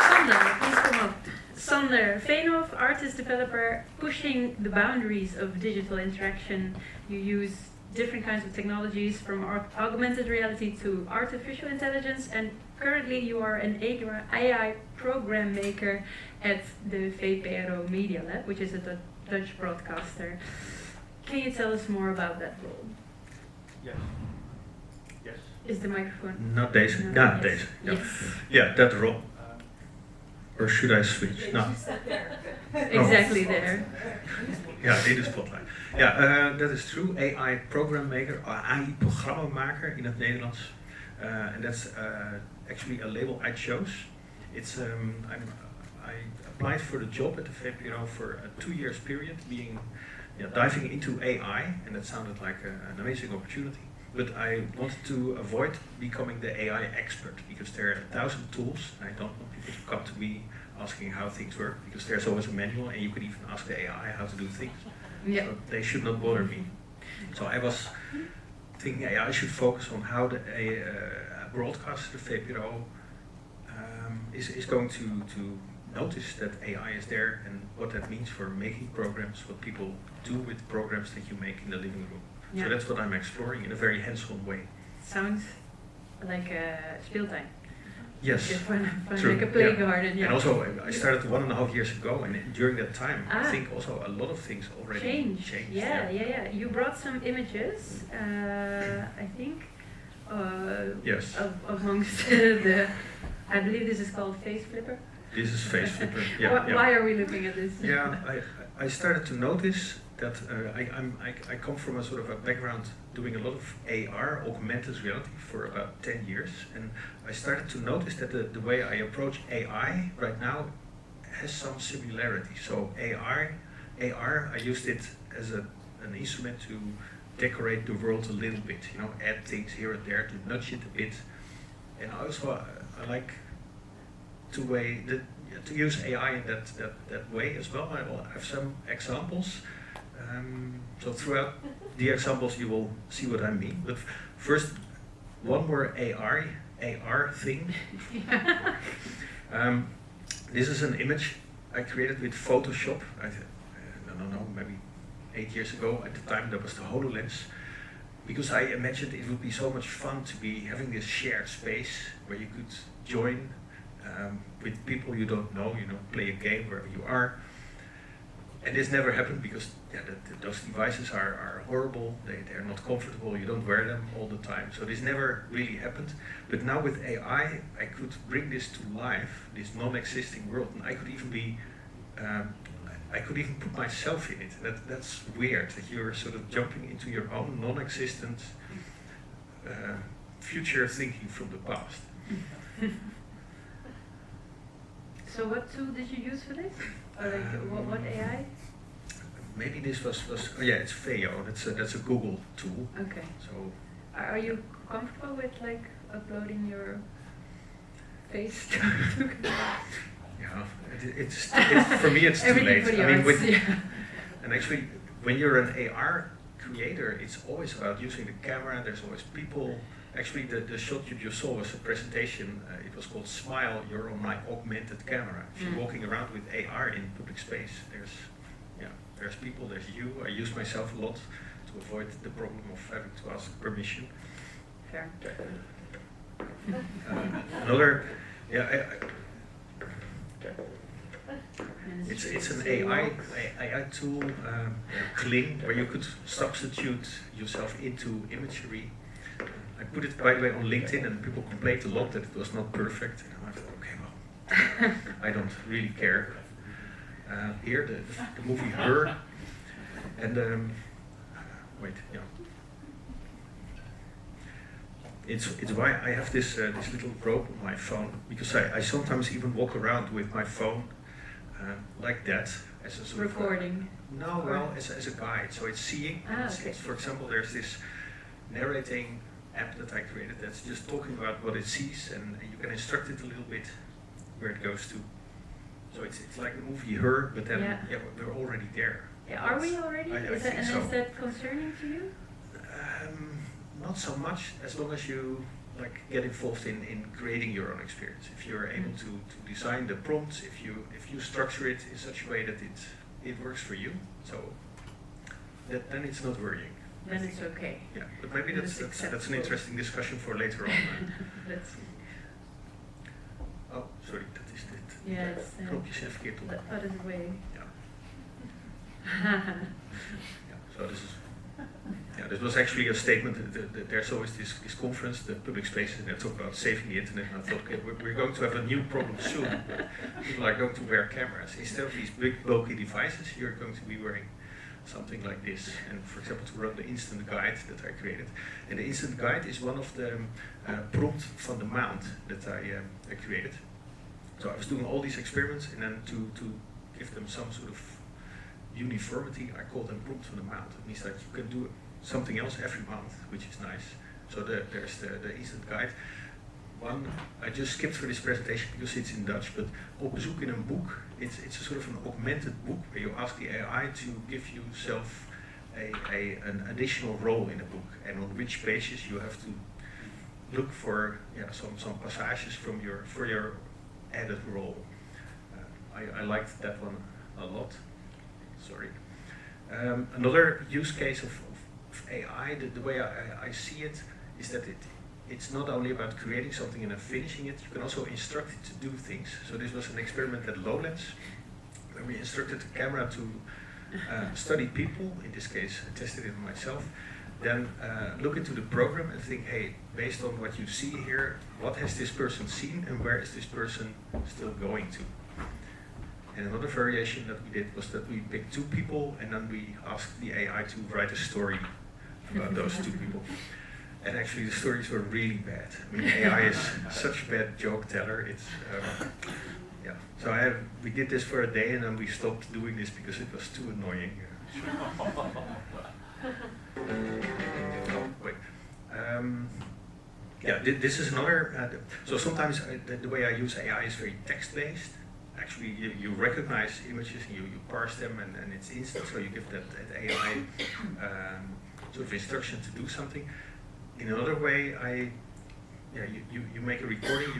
Sander, please come up. Sander Veenhoff, artist developer, pushing the boundaries of digital interaction. You use different kinds of technologies from augmented reality to artificial intelligence, and currently you are an AI program maker at the VPRO Media Lab, which is a Dutch broadcaster. Can you tell us more about that role? Yes. Yes. Is the microphone? Not deze. No, Ja, yes. deze. Ja. Yes. Yeah, that role. Or should I switch? No. Exactly there. Ja, in de spotlight. Ja, that is true. AI program maker, AI programmamaker in het Nederlands. And that's actually a label I chose. It's I applied for the job at the VPRO for a 2 years period, diving into AI, and that sounded like an amazing opportunity. But I wanted to avoid becoming the AI expert, because there are 1,000 tools, and I don't want people to come to me asking how things work, because there's always a manual, and you can even ask the AI how to do things. Yeah. So they should not bother me. So I was thinking AI should focus on how the broadcaster, the VPRO, is going to notice that AI is there, and what that means for making programs, what people do with programs that you make in the living room. Yeah. So that's what I'm exploring in a very hands-on way. Sounds like speeltuin. Yes, Just fun true. like a playgarden. Yeah. And also, I started 1.5 years ago, and during that time, I think also a lot of things already changed. Yeah. You brought some images, I think, Yes. amongst I believe this is called Face Flipper. This is Face Flipper. Why are we looking at this? Yeah, I started to notice that I come from a sort of a background doing a lot of AR, augmented reality, for about 10 years, and I started to notice that the way I approach AI right now has some similarity. So AR, I used it as an instrument to decorate the world a little bit, you know, add things here and there to nudge it a bit. And also I like to use AI in that way as well. I will have some examples. So throughout the examples you will see what I mean. But first, one more AR thing. This is an image I created with Photoshop. I don't know, maybe 8 years ago. At the time, that was the HoloLens. Because I imagined it would be so much fun to be having this shared space where you could join with people you don't know, play a game wherever you are. And this never happened because those devices are horrible, they're not comfortable, you don't wear them all the time. So this never really happened. But now with AI, I could bring this to life, this non-existing world, and I could even be, I could even put myself in it. That's weird, that you're sort of jumping into your own non-existent future thinking from the past. So what tool did you use for this? Or like what AI? Maybe this was it's Veo. That's a Google tool. Okay. So are you comfortable with like uploading your face? Yeah, it's for me it's too late. I mean, and actually, when you're an AR creator, it's always about using the camera. There's always people. Actually, the shot you just saw was a presentation. It was called Smile, You're on My Augmented Camera. If you're walking around with AR in public space, there's people, there's you. I use myself a lot to avoid the problem of having to ask permission. Fair. Another, it's an AI tool, Kling, where you could substitute yourself into imagery. I put it, by the way, on LinkedIn, and people complained a lot that it was not perfect. And I thought, okay, well, I don't really care. Here, the movie Her, and it's why I have this little rope on my phone, because I sometimes even walk around with my phone like that as a sort recording. As a guide. So it's seeing. Okay. For example, there's this narrating app that I created that's just talking about what it sees, and you can instruct it a little bit where it goes to. So it's like the movie Her, but then we're already there. Yeah, are we already? Is that concerning to you? Not so much, as long as you get involved in creating your own experience. If you're able to design the prompts, if you structure it in such a way that it works for you, so then it's not worrying. Then it's okay. Yeah, but maybe that's an interesting discussion for later on. Let's see. Oh, sorry, dat is dit. Ja, het is knopjes zijn verkeerd op. other way. Yeah. So this was actually a statement. There's always this conference, the public spaces, and they talk about saving the internet. And I thought, okay, we're going to have a new problem soon. People are going to wear cameras instead of these big bulky devices. You're going to be wearing something like this, and for example, to run the instant guide that I created. And the instant guide is one of the prompt van de maand that I created. So I was doing all these experiments, and then to give them some sort of uniformity, I call them prompt van de maand. It means that you can do something else every month, which is nice. So there's the instant guide. One I just skipped for this presentation because it's in Dutch, but op bezoek in een boek, it's a sort of an augmented book where you ask the AI to give yourself an additional role in a book, and on which pages you have to look for some passages for your added role. I liked that one a lot. Sorry. Another use case of AI, the way I see it, is that it's not only about creating something and then finishing it, you can also instruct it to do things. So this was an experiment at Lowlands, where we instructed the camera to study people. In this case, I tested it on myself. Then look into the program and think, hey, based on what you see here, what has this person seen and where is this person still going to? And another variation that we did was that we picked 2 people and then we asked the AI to write a story about those 2 people. And actually the stories were really bad. I mean, AI is such a bad joke teller. It's, yeah. So we did this for a day and then we stopped doing this because it was too annoying. Oh, wait. Yeah, this is another, so sometimes the way I use AI is very text-based. Actually, you recognize images and you parse them and it's instant, so you give that AI sort of instruction to do something. In another way, you make a recording,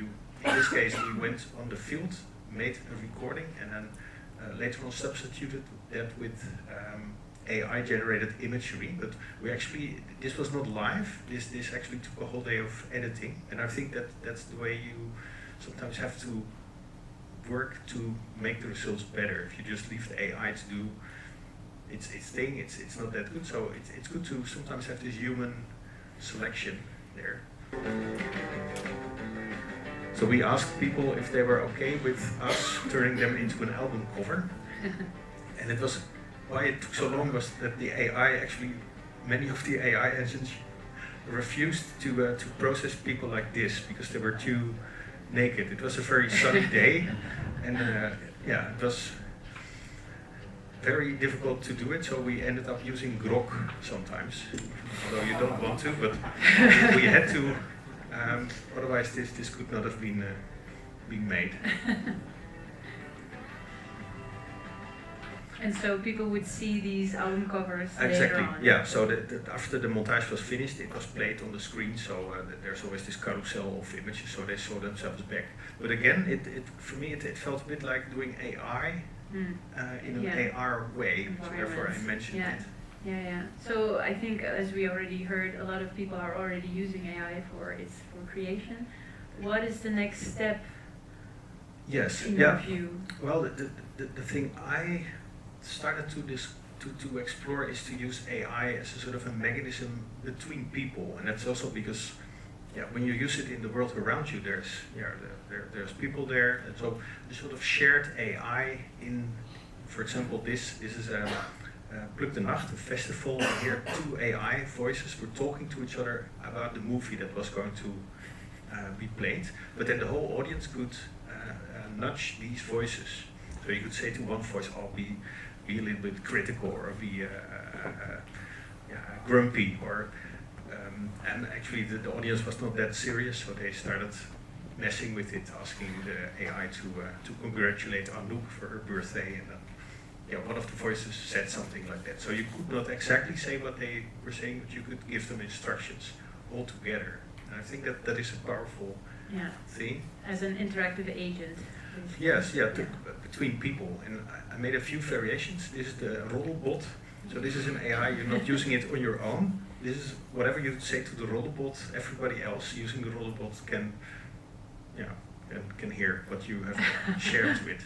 in this case we went on the field, made a recording and then later on substituted that with AI generated imagery, but this was not live, this actually took a whole day of editing, and I think that's the way you sometimes have to work to make the results better. If you just leave the AI to do its thing, it's not that good, so it's good to sometimes have this human selection there. So we asked people if they were okay with us turning them into an album cover, and it was why it took so long was that the AI actually, many of the AI engines refused to process people like this because they were too naked. It was a very sunny day, and yeah, it was very difficult to do it. So we ended up using grok sometimes, although you don't want to, but we had to. Otherwise, this could not have been made. And so people would see these album covers Exactly. later on. Yeah. So after the montage was finished, it was played on the screen. So there's always this carousel of images, so they saw themselves back. But again, for me, it felt a bit like doing AI in an AR way. So therefore, I mentioned it. Yeah. So I think, as we already heard, a lot of people are already using AI for creation. What is the next step? Yes. In your view? Well, the thing I started to explore is to use AI as a sort of a mechanism between people, and that's also because when you use it in the world around you, there's people there, and so the sort of shared AI in, for example, this is a Pluk de Nacht, a festival. Here 2 AI voices were talking to each other about the movie that was going to be played, but then the whole audience could nudge these voices. So you could say to one voice, "I'll be a little bit critical," or be grumpy, or and actually the audience was not that serious, so they started messing with it, asking the AI to congratulate Anouk for her birthday, and then one of the voices said something like that. So you could not exactly say what they were saying, but you could give them instructions all together. And I think that is a powerful thing. As an interactive agent. Yes, between people. And I made a few variations. This is the Roddelbot. So this is an AI, you're not using it on your own. This is whatever you say to the Roddelbot, everybody else using the Roddelbot can hear what you have shared to it.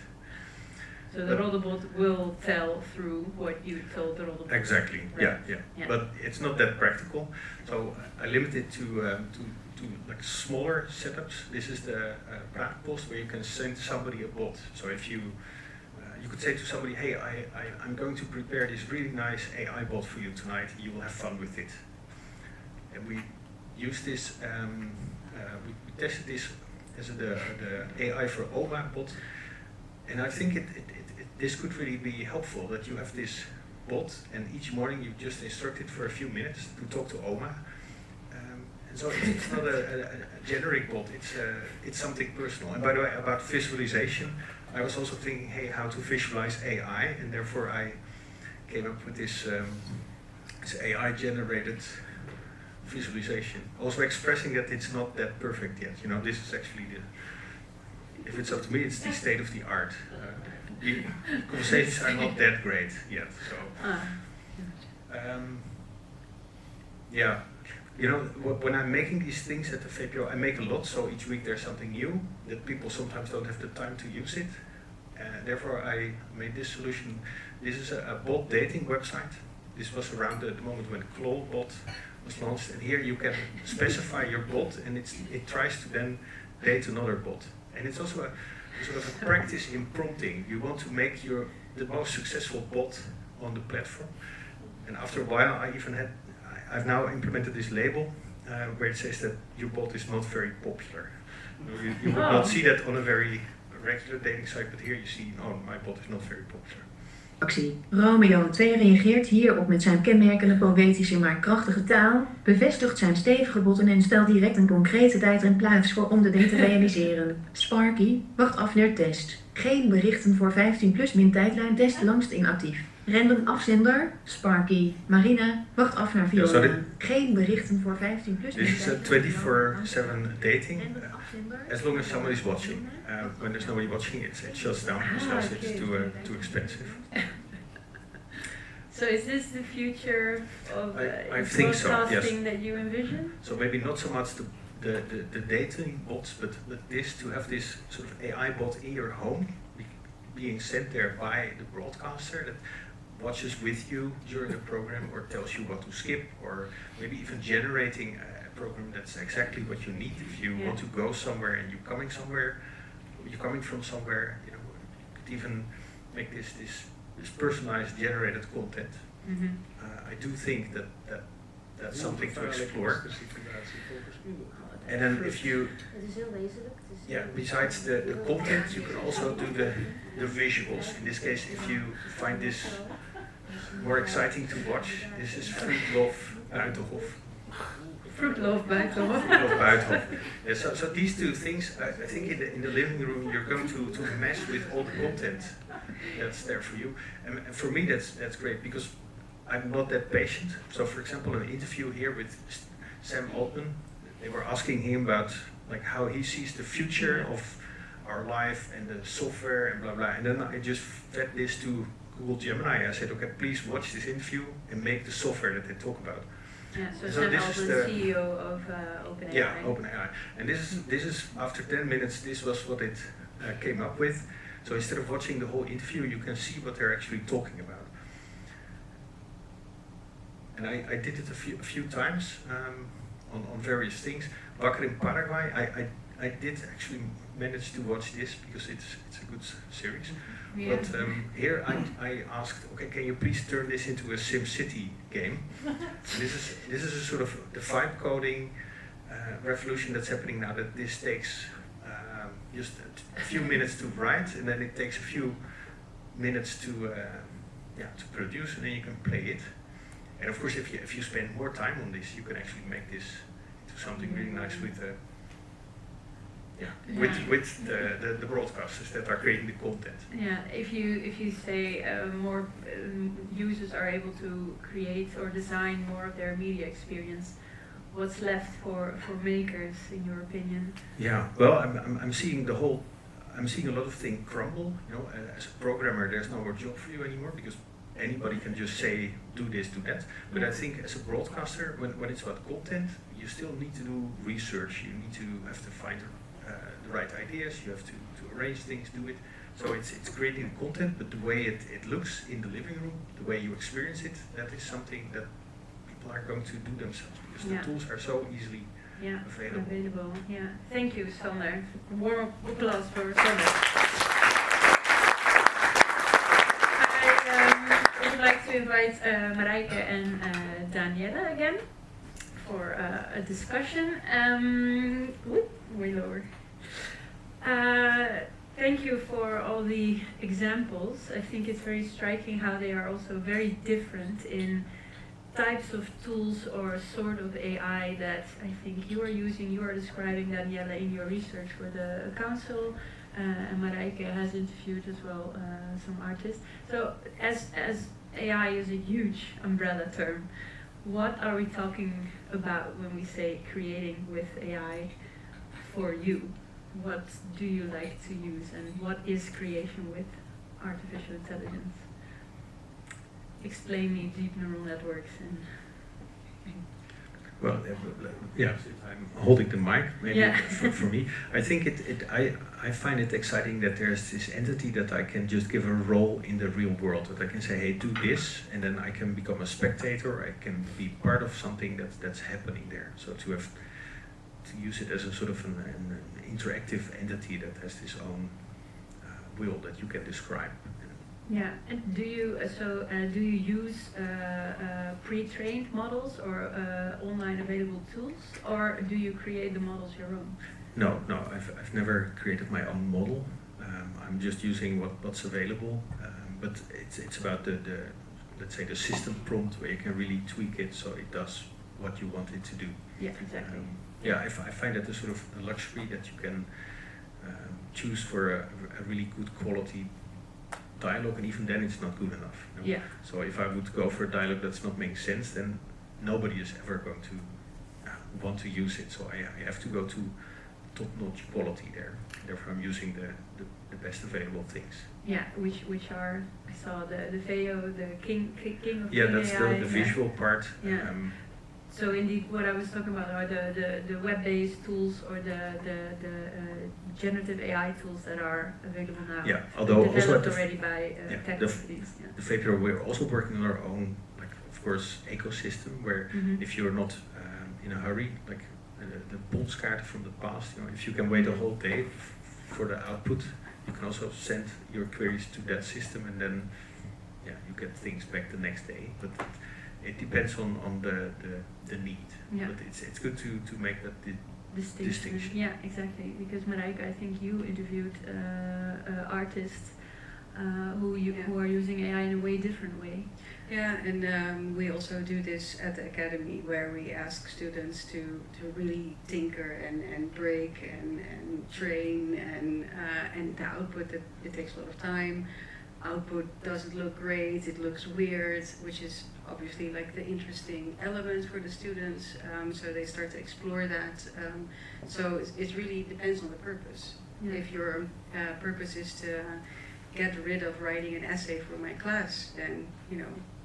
So the Roddelbot will tell through what you told the Roddelbot. Exactly, right? yeah. But it's not that practical. So I limit it to like smaller setups. This is the Praatpost where you can send somebody a bot. So if you could say to somebody, "Hey, I'm going to prepare this really nice AI bot for you tonight. You will have fun with it." And we use this. We tested this as the AI for Oma bot, and I think this could really be helpful. That you have this bot, and each morning you just instruct it for a few minutes to talk to Oma. And so it's not a generic bot, it's something personal. And by the way, about visualization, I was also thinking, hey, how to visualize AI, and therefore I came up with this AI-generated visualization. Also expressing that it's not that perfect yet. This is actually if it's up to me, it's the state of the art. The conversations are not that great yet, so. When I'm making these things at the VPO, I make a lot, so each week there's something new that people sometimes don't have the time to use it. Therefore, I made this solution. This is a bot dating website. This was around the moment when Clawbot was launched, and here you can specify your bot, and it tries to then date another bot. And it's also a sort of a practice in prompting. You want to make the most successful bot on the platform. And after a while, I've now implemented this label where it says that your bot is not very popular. You would not see that on a very regular dating site, but here you see, oh, my bot is not very popular. Actie. Romeo 2 reageert hierop met zijn kenmerkende poëtische maar krachtige taal, bevestigt zijn stevige botten en stelt direct een concrete tijd en plaats voor om de date te realiseren. Sparky, wacht af naar test. Geen berichten voor 15+ min tijdlijn, test langst inactief. Random afzender, Sparky. Marina, wacht af naar Viola. Geen berichten voor 15+ min This is a 24/7 dating. As long as somebody is watching. When there's nobody watching, it shuts down because it's too expensive. So is this the future of I think so, broadcasting yes. that you envision? So maybe not so much the dating bots, but this to have this sort of AI bot in your home, being sent there by the broadcaster that watches with you during the program or tells you what to skip, or maybe even generating a program that's exactly what you need. If you want to go somewhere and you're coming from somewhere, you could even make this personalized generated content. Mm-hmm. I do think that's something to explore. And then if you, besides the content, you can also do the visuals. In this case, if you find this more exciting to watch, this is Fruitlove Buitenhof. Fruitlove Buitenhof. Fruitlove Buitenhof. Yeah, so these two things, I think in the living room you're going to mess with all the content that's there for you. And for me that's great because I'm not that patient. So for example, an interview here with Sam Altman, they were asking him about like how he sees the future of our life and the software and blah blah. And then I just fed this to Google Gemini. I said, okay, please watch this interview and make the software that they talk about. Yeah, so Sam this is the CEO of OpenAI. Yeah, OpenAI. And this is after 10 minutes, this was what it came up with. So instead of watching the whole interview, you can see what they're actually talking about. And I did it a few times on various things. Bakker in Paraguay, I did actually manage to watch this because it's a good series. Yeah. But here I asked, okay, can you please turn this into a SimCity game? This is a sort of the vibe coding revolution that's happening now. That this takes just a few minutes to write, and then it takes a few minutes to produce, and then you can play it. And of course, if you spend more time on this, you can actually make this into something really nice with the broadcasters that are creating the content. Yeah, if you say more users are able to create or design more of their media experience, what's left for makers, in your opinion? Yeah, well, I'm seeing a lot of things crumble. As a programmer, there's no more job for you anymore because anybody can just say, do this, do that. But I think as a broadcaster, when it's about content, you still need to do research. You need to have to find the right ideas. You have to arrange things, do it. So it's creating the content, but the way it looks in the living room, the way you experience it, that is something that people are going to do themselves because the tools are so easily available. Yeah. Thank you, Sander. Warm applause for Sander. I would like to invite Marijke and Daniela again for a discussion. Way lower. Thank you for all the examples. I think it's very striking how they are also very different in types of tools or sort of AI that I think you are using. You are describing, Daniela, in your research for the council, and Marijke has interviewed as well some artists. So as AI is a huge umbrella term, what are we talking about when we say creating with AI for you? What do you like to use, and what is creation with artificial intelligence? Explain me deep neural networks and. Well, yeah, I'm holding the mic. Maybe for me, I think I find it exciting that there's this entity that I can just give a role in the real world. That I can say, hey, do this, and then I can become a spectator. I can be part of something that's happening there. So to have to use it as a sort of an interactive entity that has its own will that you can describe. Yeah, and do you use pre-trained models or online available tools, or do you create the models your own? No, I've never created my own model. I'm just using what's available, but it's about the let's say the system prompt where you can really tweak it so it does what you want it to do. Yeah, exactly. I find that a sort of a luxury that you can choose for a really good quality dialogue, and even then it's not good enough. You know? Yeah. So if I would go for a dialogue that's not making sense, then nobody is ever going to want to use it. So I have to go to top-notch quality there. Therefore, I'm using the best available things. Yeah, which are, I saw the VEO, the king of Yeah, King that's AI. the visual part. Yeah. So indeed, what I was talking about are the web-based tools or the generative AI tools that are available now. Yeah, although also developed already by tech companies. The VPRO, we're also working on our own, like of course, ecosystem where if you're not in a hurry, like the Bondskaart from the past, you know, if you can wait a whole day for the output, you can also send your queries to that system, and then you get things back the next day. But it depends on the need. Yeah. But it's good to make that distinction. Yeah, exactly. Because Marijke, I think you interviewed artists who are using AI in a way different way. Yeah, and we also do this at the academy where we ask students to really tinker and break and train and the output, it takes a lot of time. Output doesn't look great, it looks weird, which is obviously like the interesting element for the students, so they start to explore that. So it really depends on the purpose. Yeah. If your purpose is to get rid of writing an essay for my class, then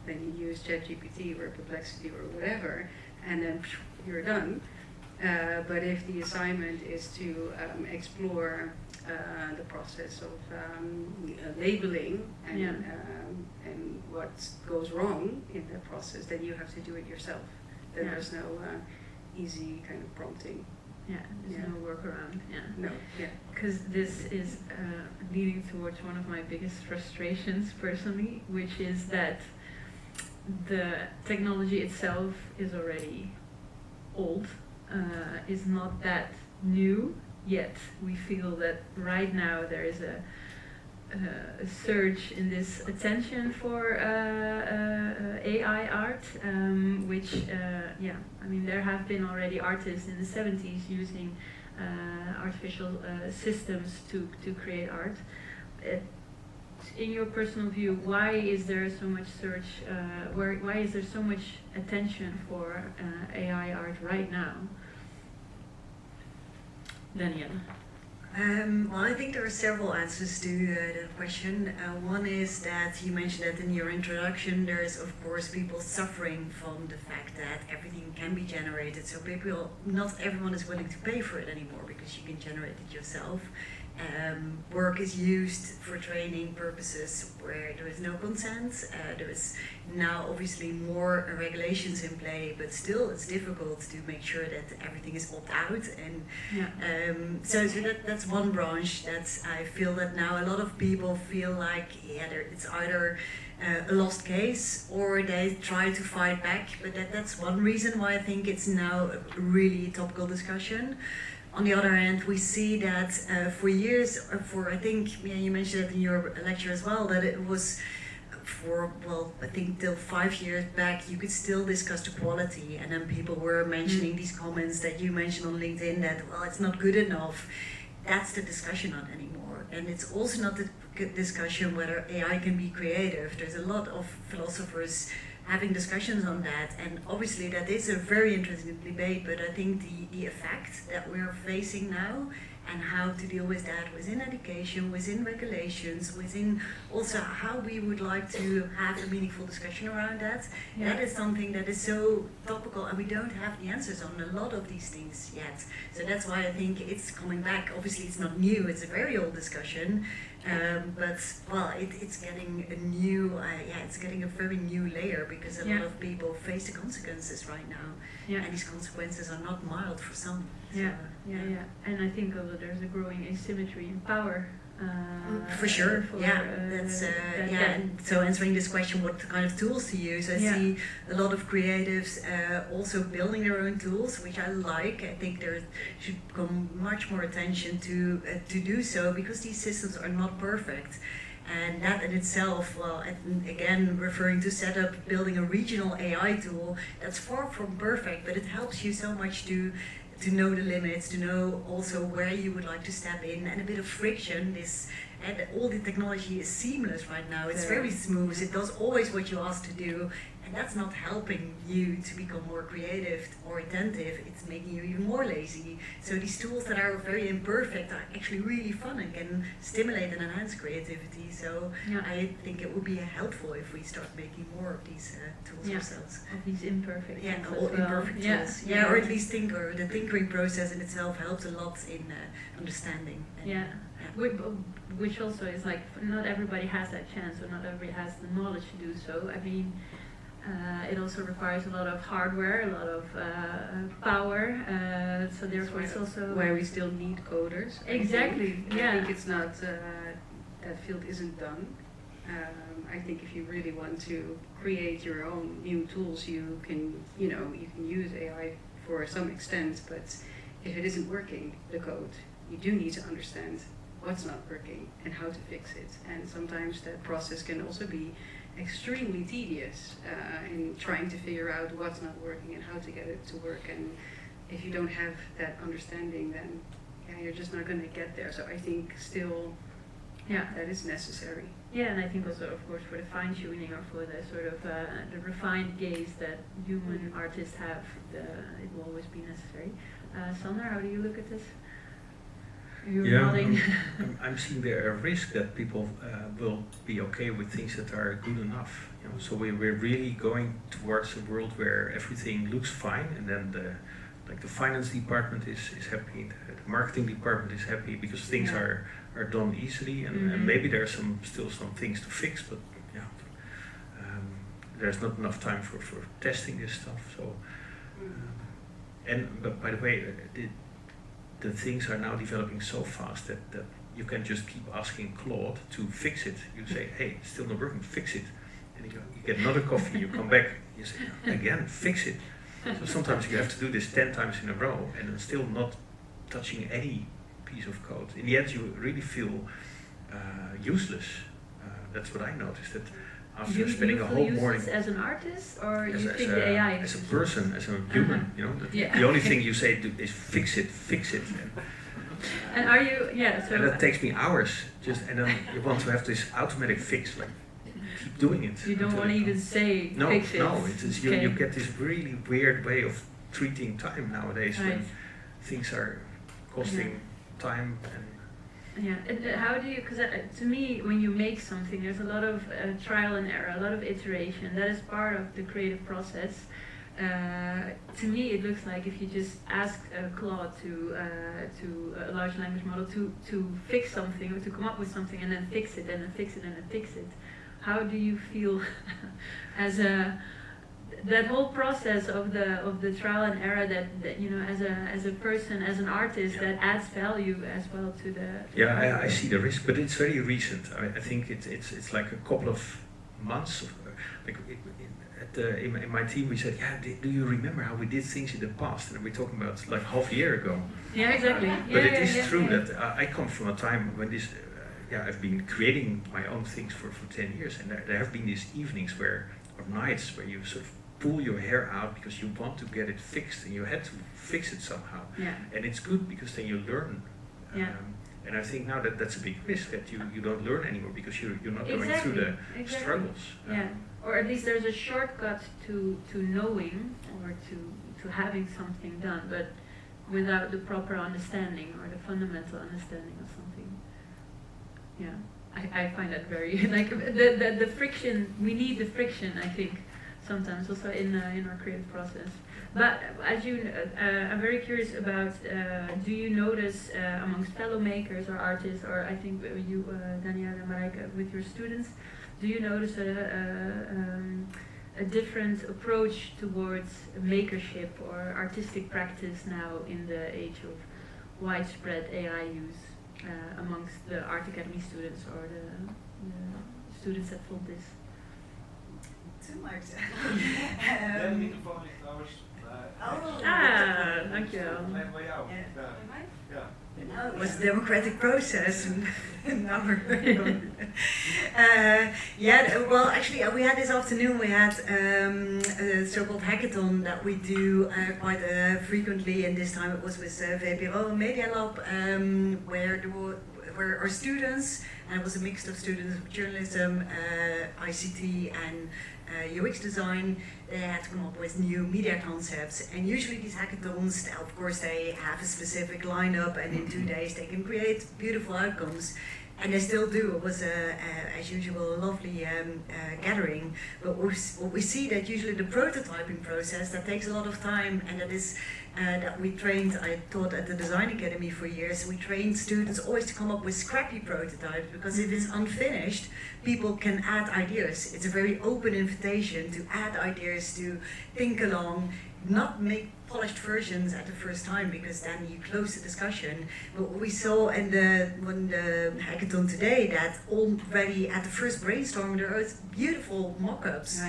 then you use ChatGPT or Perplexity or whatever, and then you're done. But if the assignment is to explore the process of labeling and what goes wrong in the process, then you have to do it yourself. Then there's no easy kind of prompting. Yeah, there's no workaround. Yeah. No, yeah. Because this is leading towards one of my biggest frustrations personally, which is that the technology itself is already old, is not that new, yet we feel that right now there is a surge in this attention for AI art, which, I mean, there have been already artists in the 70s using artificial systems to create art. In your personal view, why is there so much search, why is there so much attention for AI art right now? Danielle. Well, I think there are several answers to that question. One is that you mentioned that in your introduction, there's of course people suffering from the fact that everything can be generated. So not everyone is willing to pay for it anymore because you can generate it yourself. Work is used for training purposes where there is no consent. There is now obviously more regulations in play, but still it's difficult to make sure that everything is opt-out. And so that's one branch that I feel that now a lot of people feel like it's either a lost case or they try to fight back. But that's one reason why I think it's now a really topical discussion. On the other hand, we see that for years, I think you mentioned it in your lecture as well, that it was I think till 5 years back, you could still discuss the quality, and then people were mentioning these comments that you mentioned on LinkedIn that, it's not good enough. That's the discussion not anymore. And it's also not the discussion whether AI can be creative. There's a lot of philosophers having discussions on that, and obviously that is a very interesting debate, but I think the effect that we're facing now and how to deal with that within education, within regulations, within also how we would like to have a meaningful discussion around that, that is something that is so topical, and we don't have the answers on a lot of these things yet. So that's why I think it's coming back. Obviously it's not new, it's a very old discussion, but it's getting a new, it's getting a very new layer because a lot of people face the consequences right now, and these consequences are not mild for some. Yeah, and I think also there's a growing asymmetry in power. For sure, that's and so answering this question, what kind of tools to use, I see a lot of creatives also building their own tools, which I like. I think there should come much more attention to do so, because these systems are not perfect. And that in itself, well, and again, referring to setup, building a regional AI tool, that's far from perfect, but it helps you so much to know the limits, to know also where you would like to step in, and a bit of friction. And all the technology is seamless right now. It's very smooth. It does always what you ask to do, and that's not helping you to become more creative, more attentive. It's making you even more lazy. So these tools that are very imperfect are actually really fun and can stimulate and enhance creativity. So I think it would be helpful if we start making more of these tools ourselves. Of these imperfect tools. All imperfect tools. Or at least the tinkering process in itself helps a lot in understanding. Which also is like, not everybody has that chance, or not everybody has the knowledge to do so. I mean, it also requires a lot of hardware, a lot of power, so therefore it's also why we still need coders. Exactly. I think it's not that field isn't done. I think if you really want to create your own new tools, you can use AI for some extent, but if it isn't working, the code, you do need to understand what's not working and how to fix it. And sometimes that process can also be extremely tedious in trying to figure out what's not working and how to get it to work. And if you don't have that understanding, then you're just not going to get there. So I think still that is necessary. Yeah, and I think also, of course, for the fine-tuning, or for the sort of the refined gaze that human artists have, it will always be necessary. Sander, how do you look at this? You're nodding. I'm seeing there a risk that people will be okay with things that are good enough. So we're really going towards a world where everything looks fine, and then the finance department is happy, the marketing department is happy, because things are done easily, and maybe there are still some things to fix, but there's not enough time for testing this stuff. So, but by the way, the things are now developing so fast that you can just keep asking Claude to fix it. You say, hey, it's still not working, fix it. And you get another coffee, you come back, you say, again, fix it. So sometimes you have to do this 10 times in a row, and then still not touching any piece of code. In the end, you really feel useless. That's what I noticed, that after spending a whole morning as an artist, or you think the AI as a person, as a human, the only thing you say is fix it. And are you so and that takes me hours, and then you want to have this automatic fix, like keep doing it. You don't want to even say fix it. No, you get this really weird way of treating time nowadays, when things are costing time. And how do you, because to me, when you make something, there's a lot of trial and error, a lot of iteration. That is part of the creative process. To me, it looks like if you just ask Claude to a large language model to fix something, or to come up with something, and then fix it, and then fix it, and then fix it. How do you feel as that whole process of the trial and error, that as a person, as an artist, that adds value as well to the I see the risk, but it's very recent. I think it's like a couple of months. In my team, we said, do you remember how we did things in the past? And we're talking about like half a year ago. Yeah, exactly. But it is true that I come from a time when this. I've been creating my own things for 10 years, and there have been these evenings or nights where you sort of pull your hair out because you want to get it fixed, and you had to fix it somehow. And it's good, because then you learn. And I think now that's a big risk, that you don't learn anymore, because you're not going through the struggles. Or at least there's a shortcut to knowing, or to having something done, but without the proper understanding, or the fundamental understanding of something. I find that very, like, the friction, we need the friction, I think, sometimes also in our creative process. But as I'm very curious about, do you notice amongst fellow makers or artists, or I think you, Danielle and Marijke, with your students, do you notice a different approach towards makership or artistic practice now in the age of widespread AI use amongst the Art Academy students or the students at Fontis. Too much. De microfoon ligt trouwens. Dankjewel. Even bij jou. Ja. No, it was a democratic process. Now we're well, actually, we had this afternoon. We had a so-called hackathon that we do quite frequently, and this time it was with VPRO Media Lab, where our students, and it was a mix of students of journalism, ICT, and UX design. They had to come up with new media concepts, and usually these hackathons, of course, they have a specific lineup, and in 2 days they can create beautiful outcomes, and they still do. It was, as usual, a lovely gathering, but what we see that usually the prototyping process, that takes a lot of time, and that is that we trained, I taught at the Design Academy for years, we trained students always to come up with scrappy prototypes, because if it's unfinished, people can add ideas. It's a very open invitation to add ideas, to think along, not make polished versions at the first time, because then you close the discussion. But what we saw in the hackathon today, that already at the first brainstorm there are beautiful mock-ups.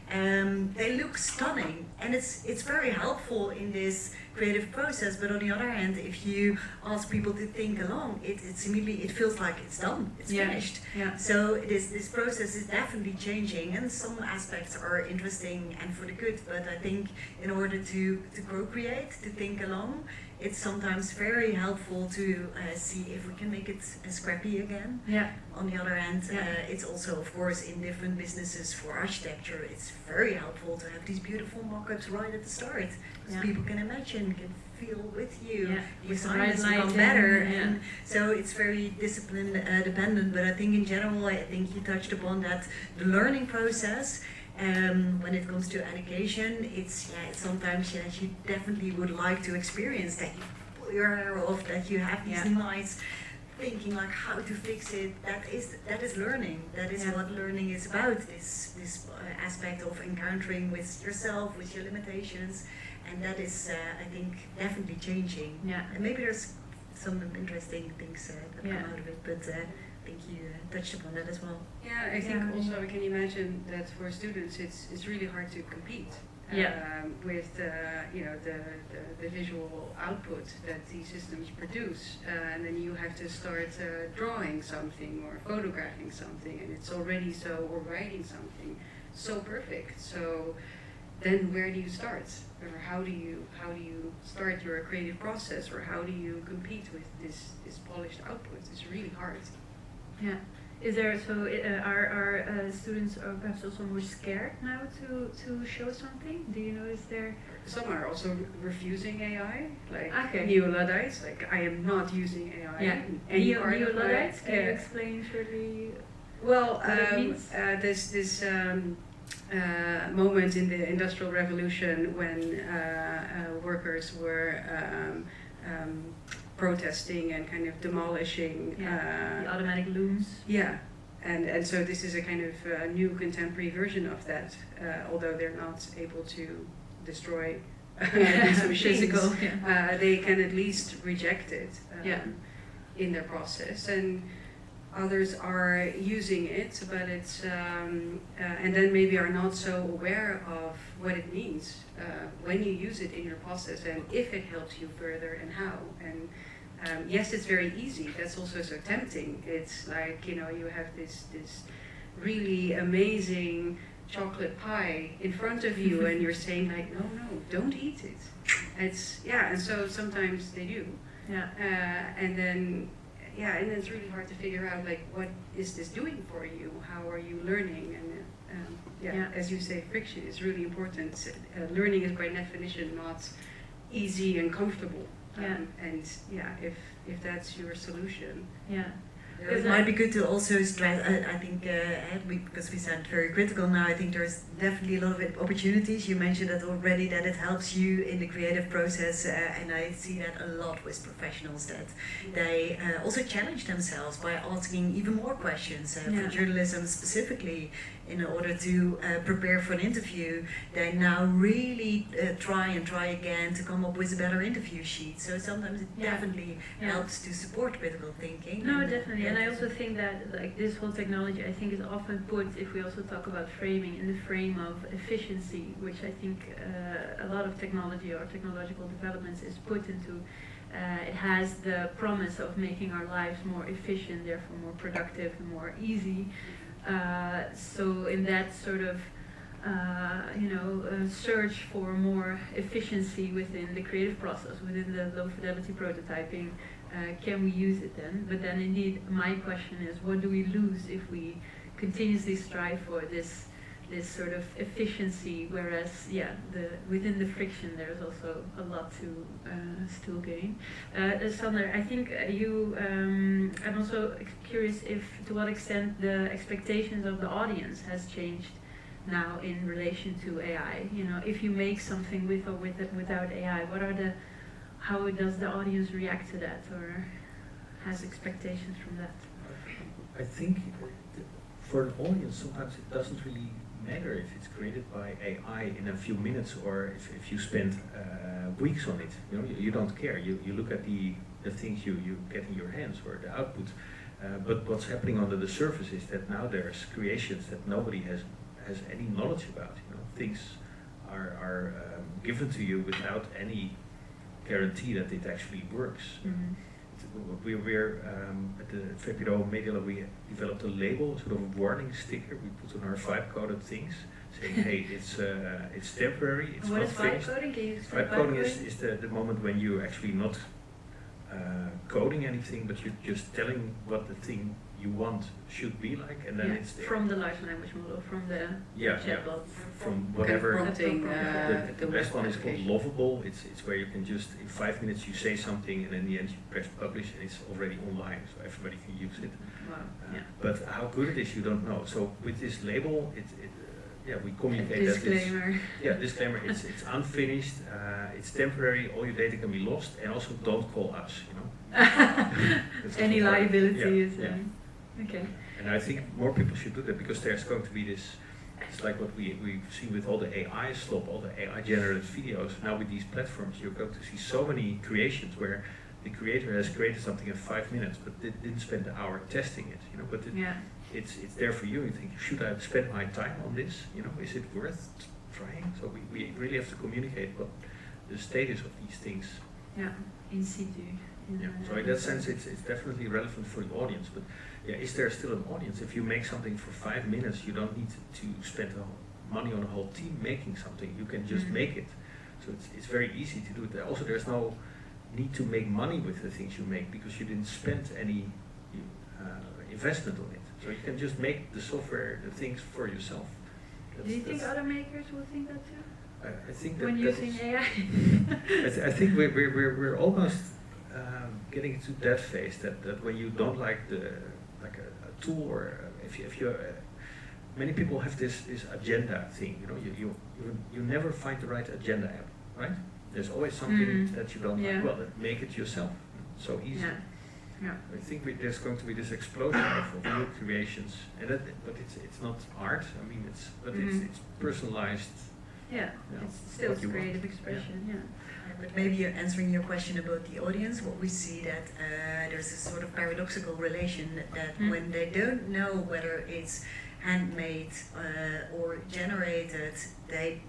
They look stunning, and it's very helpful in this creative process. But on the other hand, if you ask people to think along, it's immediately, it feels like it's done, it's finished. So this process is definitely changing, and some aspects are interesting and for the good. But I think in order to co-create, to think along, it's sometimes very helpful to see if we can make it scrappy again. On the other hand, it's also, of course, in different businesses for architecture, it's very helpful to have these beautiful mock-ups right at the start, because people can imagine, can feel with you, the assignments become better, and so it's very discipline dependent. But I think in general, I think you touched upon that the learning process. When it comes to education, it's sometimes you definitely would like to experience that you pull your hair off, that you have these nights thinking like how to fix it. That is learning. That is what learning is about. This aspect of encountering with yourself, with your limitations, and that is I think definitely changing. And maybe there's some interesting things that come out of it, but. I think you touched upon that as well. Yeah, I think also I can imagine that for students it's really hard to compete with the visual output that these systems produce, and then you have to start drawing something or photographing something, and it's already or writing something so perfect. So then where do you start, or how do you start your creative process, or how do you compete with this polished output? It's really hard. Is there are students or perhaps also more scared now to show something? Do you notice there? Some are also refusing AI, like neo-Luddites. Like, I am not using AI. Neo-Luddites. Can you explain shortly? Well, this moment in the Industrial Revolution when workers were protesting and kind of demolishing the automatic looms. And so this is a kind of new contemporary version of that, although they're not able to destroy these machines. They can at least reject it in their process, and others are using it, but it's and then maybe are not so aware of what it means when you use it in your process, and if it helps you further and how. And yes, it's very easy. That's also so tempting. It's like, you have this really amazing chocolate pie in front of you, and you're saying like, no, don't eat it. And so sometimes they do. And then it's really hard to figure out, like, what is this doing for you? How are you learning? And as you say, friction is really important. Learning is by definition not easy and comfortable. And if that's your solution. It might be good to also stress, I think, because we sound very critical now, I think there's definitely a lot of opportunities. You mentioned that already, that it helps you in the creative process, and I see that a lot with professionals, that they also challenge themselves by asking even more questions. For journalism specifically, in order to prepare for an interview, they now really try again to come up with a better interview sheet. So sometimes it definitely helps to support critical thinking. No, definitely. And I also think that like this whole technology, I think is often put, if we also talk about framing, in the frame of efficiency, which I think a lot of technology or technological developments is put into. It has the promise of making our lives more efficient, therefore more productive and more easy. So in that sort of search for more efficiency within the creative process, within the low fidelity prototyping, can we use it then? But then indeed my question is, what do we lose if we continuously strive for this sort of efficiency, whereas within the friction there's also a lot to still gain. Sander, I think I'm also curious if to what extent the expectations of the audience has changed now in relation to AI. If you make something with or without AI, how does the audience react to that, or has expectations from that? I think for an audience sometimes it doesn't really matter if it's created by AI in a few minutes or if you spend weeks on it. You don't care. You look at the things you get in your hands or the output. But what's happening under the surface is that now there's creations that nobody has any knowledge about. Things are given to you without any guarantee that it actually works. Mm-hmm. We're at the VPRO Media Lab, we developed a label, sort of a warning sticker we put on our vibe-coded things, saying, hey, it's temporary, it's what not is finished. Vibe coding? Can you explain Vibe coding is the moment when you're actually not coding anything, but you're just telling what the thing you want should be like, and then it's there. From the large language model, from the chatbot. From whatever. Prompting, the best one is called Lovable. It's where you can just, in 5 minutes you say something and in the end you press publish and it's already online, so everybody can use it. Wow. But how good it is you don't know. So with this label, we communicate disclaimer. Disclaimer. It's unfinished. It's temporary. All your data can be lost, and also don't call us. Any liability is. Okay. And I think more people should do that, because there's going to be this. It's like what we've seen with all the AI slop, all the AI generated videos. Now with these platforms, you're going to see so many creations where the creator has created something in 5 minutes, but didn't spend an hour testing it. But it's there for you. You think, should I spend my time on this? Is it worth trying? So we really have to communicate what the status of these things. Yeah, in situ. So in that sense, it's definitely relevant for the audience. But is there still an audience? If you make something for 5 minutes, you don't need to spend money on a whole team making something. You can just make it. So it's very easy to do it. Also, there's no need to make money with the things you make, because you didn't spend any investment on it. So you can just make the software, the things for yourself. Do you think other makers will think that too? I think that when using AI. I think we're almost getting to that phase that when you don't like a tool, or if you many people have this agenda thing. You never find the right agenda app, right? There's always something that you don't like. Well, then make it yourself. So easy. Yeah. I think there's going to be this explosion of new creations, but it's not art. I mean, it's personalized. It's still creative expression. But maybe answering your question about the audience, what we see that there's a sort of paradoxical relation that when they don't know whether it's handmade or generated, they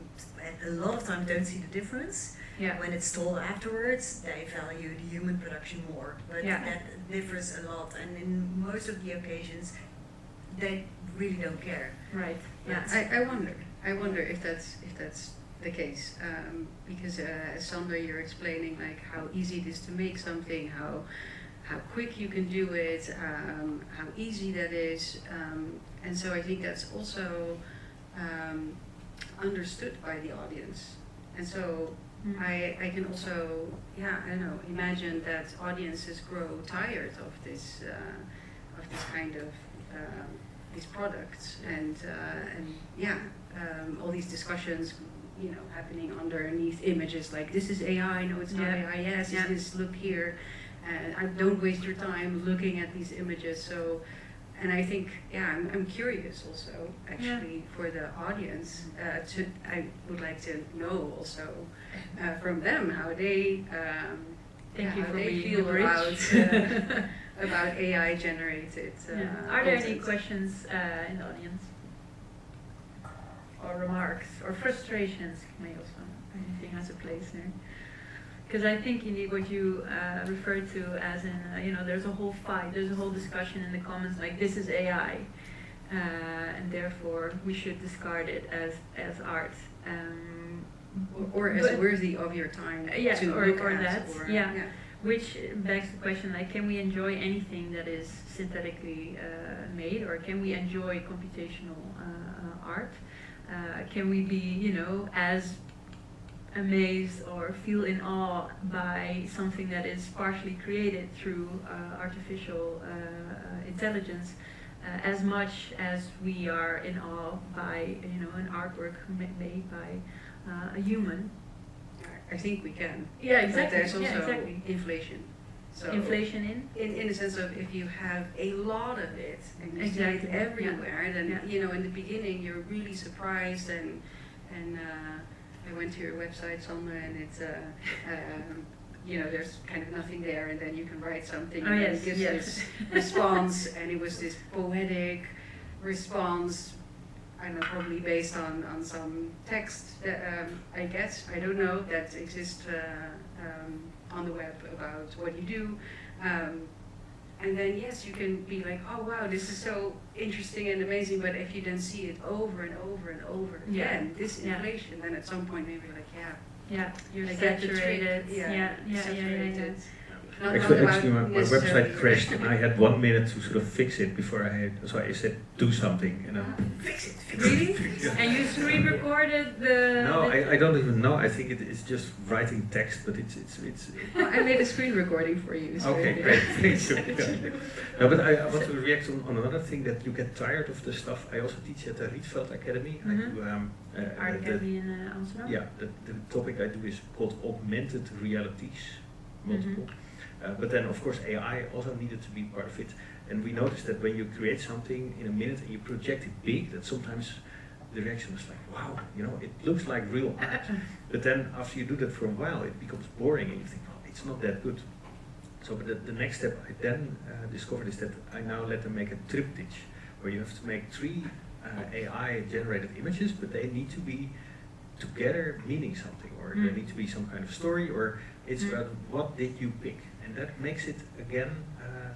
a lot of times don't see the difference. When it's told afterwards, they value the human production more. But that differs a lot, and in most of the occasions, they really don't care. Right. I wonder if that's the case, because as Sander, you're explaining like how easy it is to make something, how quick you can do it, how easy that is, and so I think that's also understood by the audience, and so I can also imagine that audiences grow tired of this kind of these products, and all these discussions, happening underneath images like this is AI, no, it's not AI, yes, it is, look here, and don't waste your time looking at these images. So, and I think, I'm curious also, actually, for the audience, I would like to know also from them how they Thank you how for they being feel the bridge. about AI generated. Are there any content. questions in the audience? Or remarks or frustrations may also, anything has a place there. Because I think indeed what you referred to as in, there's a whole fight, there's a whole discussion in the comments like this is AI, and therefore we should discard it as art. Or as worthy of your time to look or at. that, Which begs the question, like, can we enjoy anything that is synthetically made, or can we enjoy computational art? Can we be, as amazed or feel in awe by something that is partially created through artificial intelligence as much as we are in awe by, an artwork made by a human? I think we can. Yeah, But exactly. there's also Exactly. inflation. So Inflation in the sense of if you have a lot of it and you see Exactly. it everywhere, then Yeah. in the beginning you're really surprised and I went to your website somewhere and it's there's kind of nothing there, and then you can write something and then it gives this response, and it was this poetic response. I don't know, probably based on some text that I guess, I don't know, that exists on the web about what you do. And then yes, you can be like, oh wow, this is so interesting and amazing, but if you then see it over and over and over again, this inflation, then at some point maybe you're like, you're I get the saturated. trick. Saturated. Not Actually, about my necessarily- website crashed and I had 1 minute to sort of fix it before so I said, do something, Fix it. Really? Yeah. And you screen recorded the... No, I don't even know. I think it's just writing text, but it's I made a screen recording for you. So okay, great, thank you. No, but I want to react on another thing, that you get tired of the stuff. I also teach at the Rietveld Academy. I do Art Academy in Amsterdam? yeah, the topic I do is called augmented realities, multiple. But then, of course, AI also needed to be part of it. And we noticed that when you create something in a minute and you project it big, that sometimes the reaction was like, wow, it looks like real art. But then after you do that for a while, it becomes boring and you think, well, it's not that good. So the next step I then discovered is that I now let them make a triptych, where you have to make 3 AI-generated images, but they need to be together meaning something, or there need to be some kind of story, or it's about what did you pick. And that makes it, again,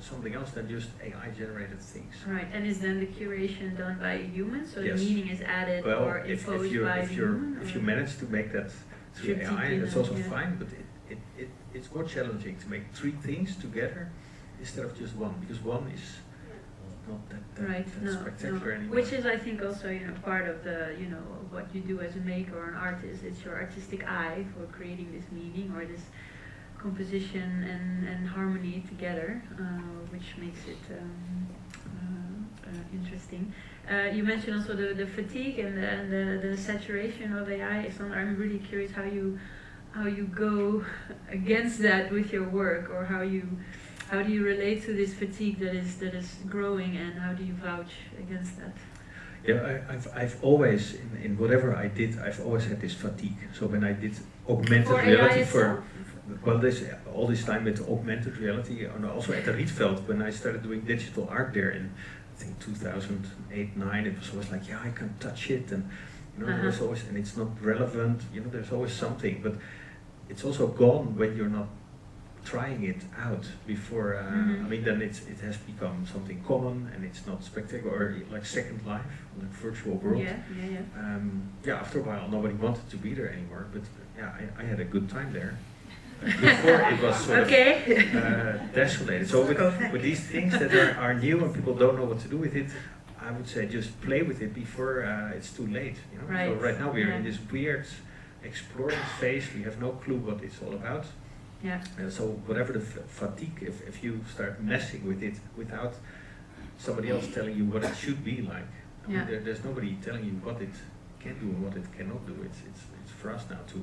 something else than just AI-generated things. Right, and is then the curation done by a human, so Yes. the meaning is added Well, or imposed by the human? if you manage to make that through Triptych AI, in that's a- also yeah. fine, but it's more challenging to make 3 things together instead of just one, because one is not that spectacular anymore. Which is, I think, also part of the what you do as a maker or an artist. It's your artistic eye for creating this meaning or this composition and harmony together, which makes it interesting. You mentioned also the fatigue and the saturation of AI. So I'm really curious how you go against that with your work, or how do you relate to this fatigue that is growing, and how do you vouch against that? Yeah, I've always, in whatever I did, I've always had this fatigue. So when I did augmented For reality AI all this time with augmented reality, and also at the Rietveld, when I started doing digital art there in, I think 2008-9, it was always like, I can touch it, and there was always, and it's not relevant, there's always something, but it's also gone when you're not trying it out before. I mean, then it has become something common, and it's not spectacular, or like Second Life, like virtual world. After a while, nobody wanted to be there anymore, but I had a good time there. Before it was sort of desolated. So with these things that are new and people don't know what to do with it, I would say just play with it before it's too late. Right. So right now we are in this weird exploring phase. We have no clue what it's all about. Yeah. So whatever the fatigue, if you start messing with it without somebody else telling you what it should be like. I mean, Yeah. there's nobody telling you what it can do and what it cannot do. It's for us now to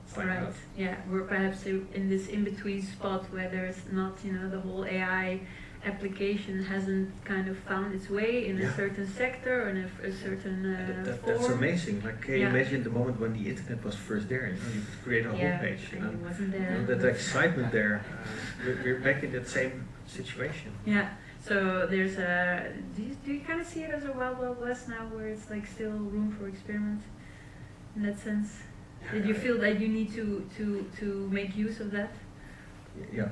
find Right. out. Yeah, we're perhaps in this in-between spot where there's not, the whole AI application hasn't kind of found its way in a Yeah. certain sector or in a certain That's form. amazing. Like, can you Yeah. imagine the moment when the internet was first there? You could create a homepage. and it wasn't there. That excitement there. We're back in that same situation. Yeah. So there's a. Do you kind of see it as a wild, wild west now, where it's like still room for experiment, in that sense? Did you feel that you need to make use of that? Yeah,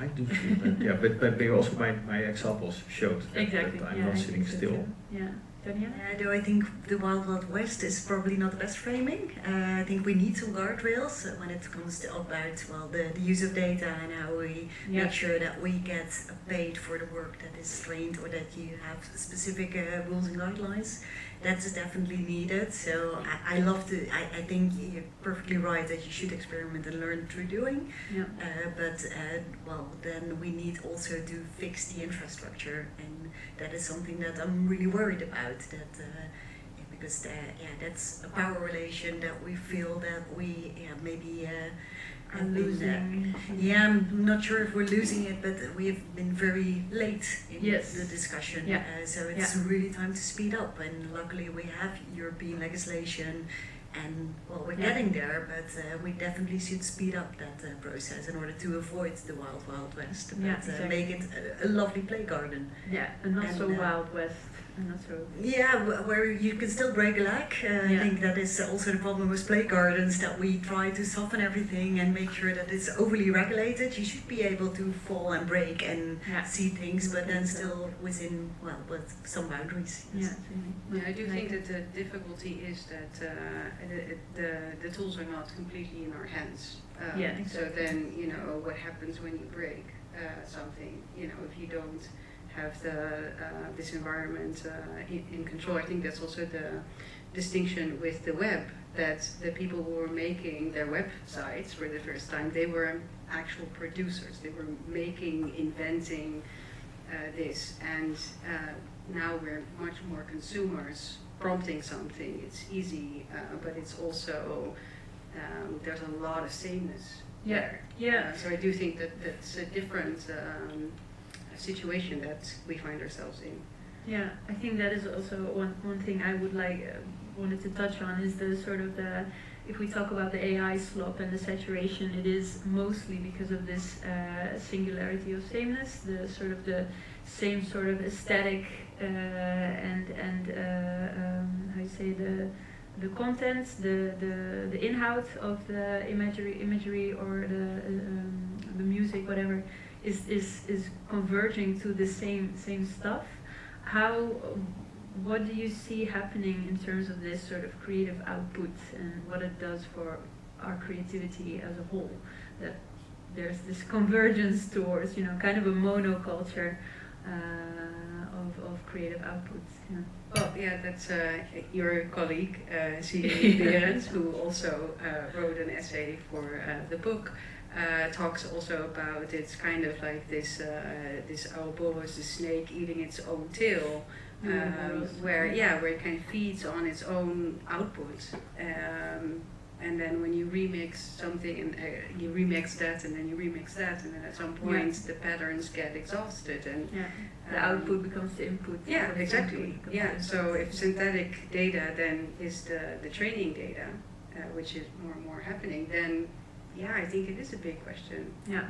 I do feel that. Yeah, but maybe also my examples showed that, Exactly. that I'm yeah, not I sitting think so still. too. Yeah. Tanya? Though I think the Wild Wild West is probably not the best framing. I think we need some guardrails when it comes to about the use of data and how we Yeah. make sure that we get paid for the work that is trained or that you have specific rules and guidelines. That's definitely needed. So I think you're perfectly right that you should experiment and learn through doing. Yeah. Then we need also to fix the infrastructure, and that is something that I'm really worried about. Because that's a power relation that we feel that we maybe have been. Losing. I'm not sure if we're losing it, but we have been very late in Yes. the discussion. Yeah. So it's really time to speed up, and luckily we have European legislation. And we're Yeah. getting there, but we definitely should speed up that process in order to avoid the wild, wild west. But Yeah, exactly. make it a lovely play garden. Yeah, and not so And, wild west, and not so. Where you can still break a leg. I Yeah. think that is also the problem with play gardens, that we try to soften everything and make sure that it's overly regulated. You should be able to fall and break and Yeah. see things, but then still within, with some boundaries. Yeah, Yes. Yeah, I do think that the difficulty is that the tools are not completely in our hands. Yeah, So exactly. then, what happens when you break something, if you don't have this environment in control. I think that's also the distinction with the web, that the people who were making their websites for the first time, they were actual producers. They were inventing this, and now we're much more consumers prompting something. It's easy, but it's also there's a lot of sameness Yeah. there. Yeah. So I do think that that's a different situation that we find ourselves in. Yeah, I think that is also one thing I would wanted to touch on is the sort of if we talk about the AI slop and the saturation, it is mostly because of this singularity of sameness, the sort of the same sort of aesthetic and how you say the contents, the inhoud of the imagery or the music, whatever, is converging to the same stuff. What do you see happening in terms of this sort of creative output and what it does for our creativity as a whole? That there's this convergence towards, kind of a monoculture of creative outputs. Yeah. Well, yeah, that's your colleague, Sienna Rose, who also wrote an essay for the book. Talks also about it's kind of like this Ouroboros, the snake eating its own tail, where it kind of feeds on its own output. And then when you remix something and you remix that and then you remix that, and then at some point the patterns get exhausted and the output becomes the input. Yeah, or the exactly. input becomes Yeah, the so input. if synthetic data then is the training data, which is more and more happening, then I think it is a big question. Yeah.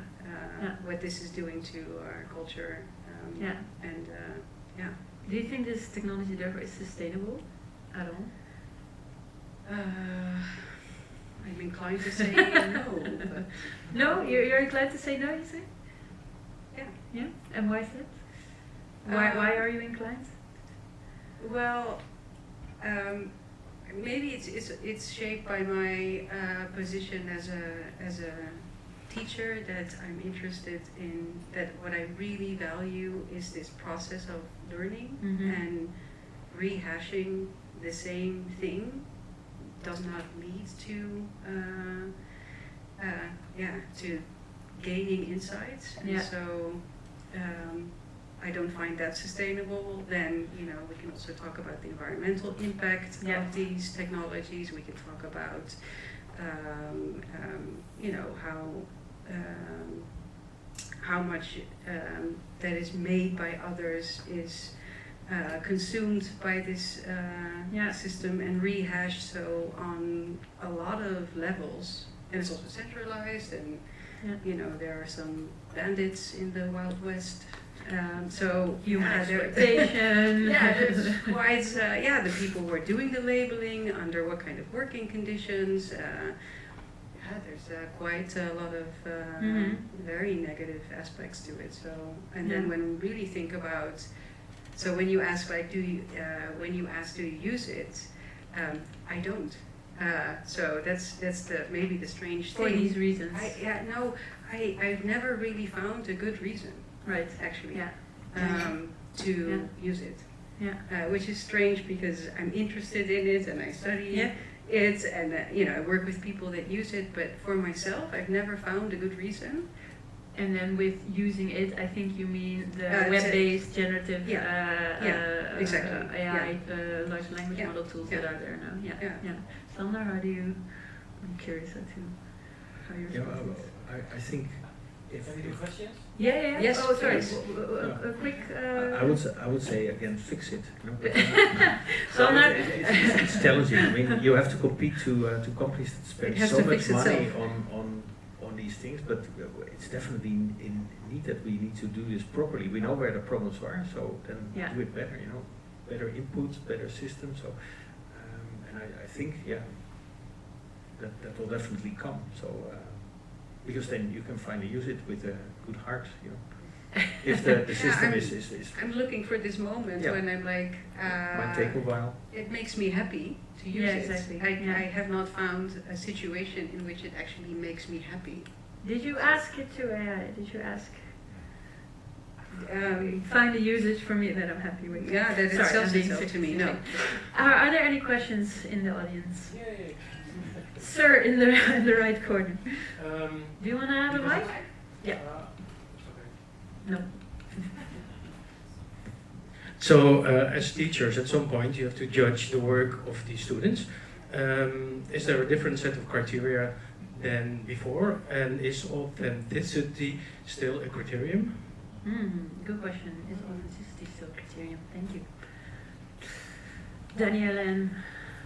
What this is doing to our culture. And Do you think this technology therefore is sustainable at all? I'm inclined to say no. But No, you're inclined to say no. You say? Yeah. Yeah. And why is that? Why are you inclined? Well, maybe it's shaped by my position as a teacher, that I'm interested in, that what I really value is this process of learning, and rehashing the same thing does not lead to to gaining insights. And so I don't find that sustainable, then we can also talk about the environmental impact of these technologies. We can talk about how much that is made by others is consumed by this system and rehashed. So on a lot of levels, and it's also centralized, and there are some bandits in the Wild West. So human exploitation. There's quite the people who are doing the labeling, under what kind of working conditions. There's quite a lot of very negative aspects to it. So, and then when we really think about, so when you ask do you use it, I don't. So that's maybe the strange thing. For these reasons. I've never really found a good reason. Right. Actually. To use it. Which is strange because I'm interested in it and I study it, and I work with people that use it, but for myself I've never found a good reason. And then with using it, I think you mean the web-based generative exactly. AI large language model tools that are there now. Sander, I'm curious as to how you're I think if questions? Yes. Oh, sorry. Yeah. A quick. I would say again, fix it. Sander, it's challenging. I mean, you have to compete to companies that spend so much money on these things, but it's definitely in need that we need to do this properly. We know where the problems are, so then do it better. Better inputs, better systems. So, and I think that will definitely come. So. Because then you can finally use it with a good heart, If the system is. I'm looking for this moment when I'm like. Might take a while. It makes me happy to use it. Exactly. I have not found a situation in which it actually makes me happy. Did you ask it to AI? Did you ask? Find a usage for me that I'm happy with. Yeah, that it sells itself to me. No. Are there any questions in the audience? Sir, in the right corner. Do you want to have a mic? Yeah. No. So, as teachers, at some point you have to judge the work of the students. Is there a different set of criteria than before? And is authenticity still a criterion? Good question. Is authenticity still a criterion? Thank you. Danielle and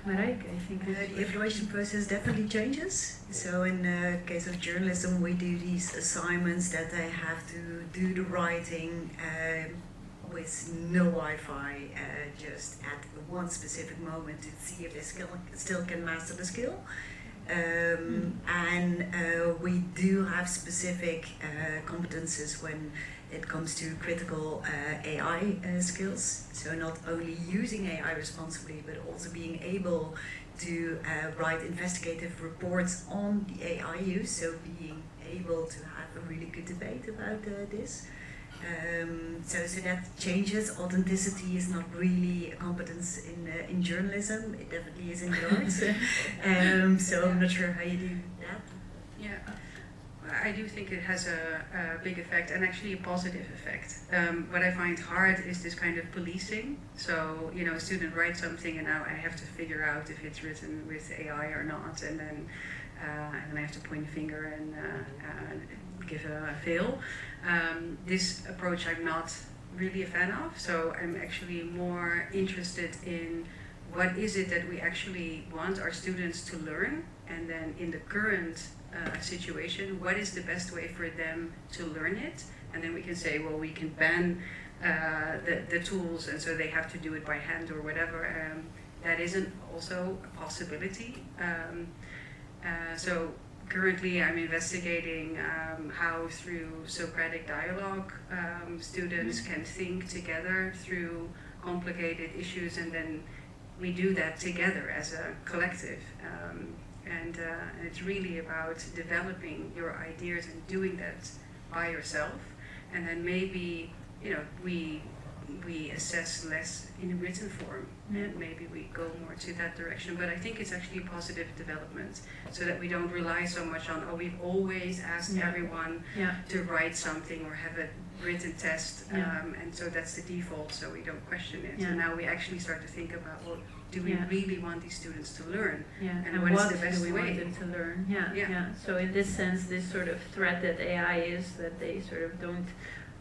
Marijke, I think. The evaluation process definitely changes. So in the case of journalism, we do these assignments that they have to do the writing with no Wi-Fi, just at one specific moment to see if they still can master the skill. And we do have specific competences when it comes to critical AI skills. So not only using AI responsibly, but also being able to write investigative reports on the AI use. So being able to have a really good debate about this. So that changes. Authenticity is not really a competence in journalism. It definitely is in the arts. So I'm not sure how you do that. Yeah. I do think it has a big effect, and actually a positive effect. What I find hard is this kind of policing. So, a student writes something and now I have to figure out if it's written with AI or not, and then I have to point a finger and give a fail. This approach I'm not really a fan of, so I'm actually more interested in what is it that we actually want our students to learn, and then in the current situation, what is the best way for them to learn it? And then we can say, well, we can ban the tools, and so they have to do it by hand or whatever. That isn't also a possibility. So currently I'm investigating how through Socratic dialogue students can think together through complicated issues, and then we do that together as a collective. And it's really about developing your ideas and doing that by yourself. And then maybe, we we assess less in a written form, and maybe we go more to that direction. But I think it's actually a positive development, so that we don't rely so much on, oh, we've always asked everyone to write something or have a written test, and so that's the default, so we don't question it. And now we actually start to think about, well, do we really want these students to learn? And what is the best do we way? want them to learn? So in this sense, this sort of threat that AI is, that they sort of don't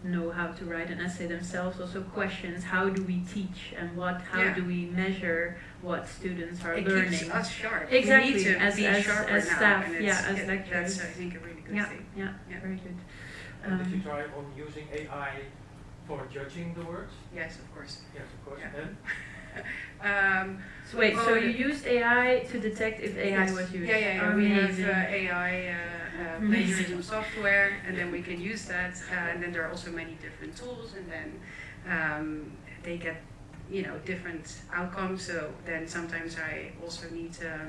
know how to write an essay themselves, also questions how do we teach and how do we measure what students are learning. It keeps us sharp. Exactly, We need to as staff, and as lecturers. That's, I think, a really good thing. Very good. Did you try on using AI for judging the works? Yes, of course. Yes, of course. And? So wait, so you used AI to detect if AI was used? Yeah. We have AI plagiarism software, and then we can use that. And then there are also many different tools, and then they get, different outcomes. So then sometimes I also need to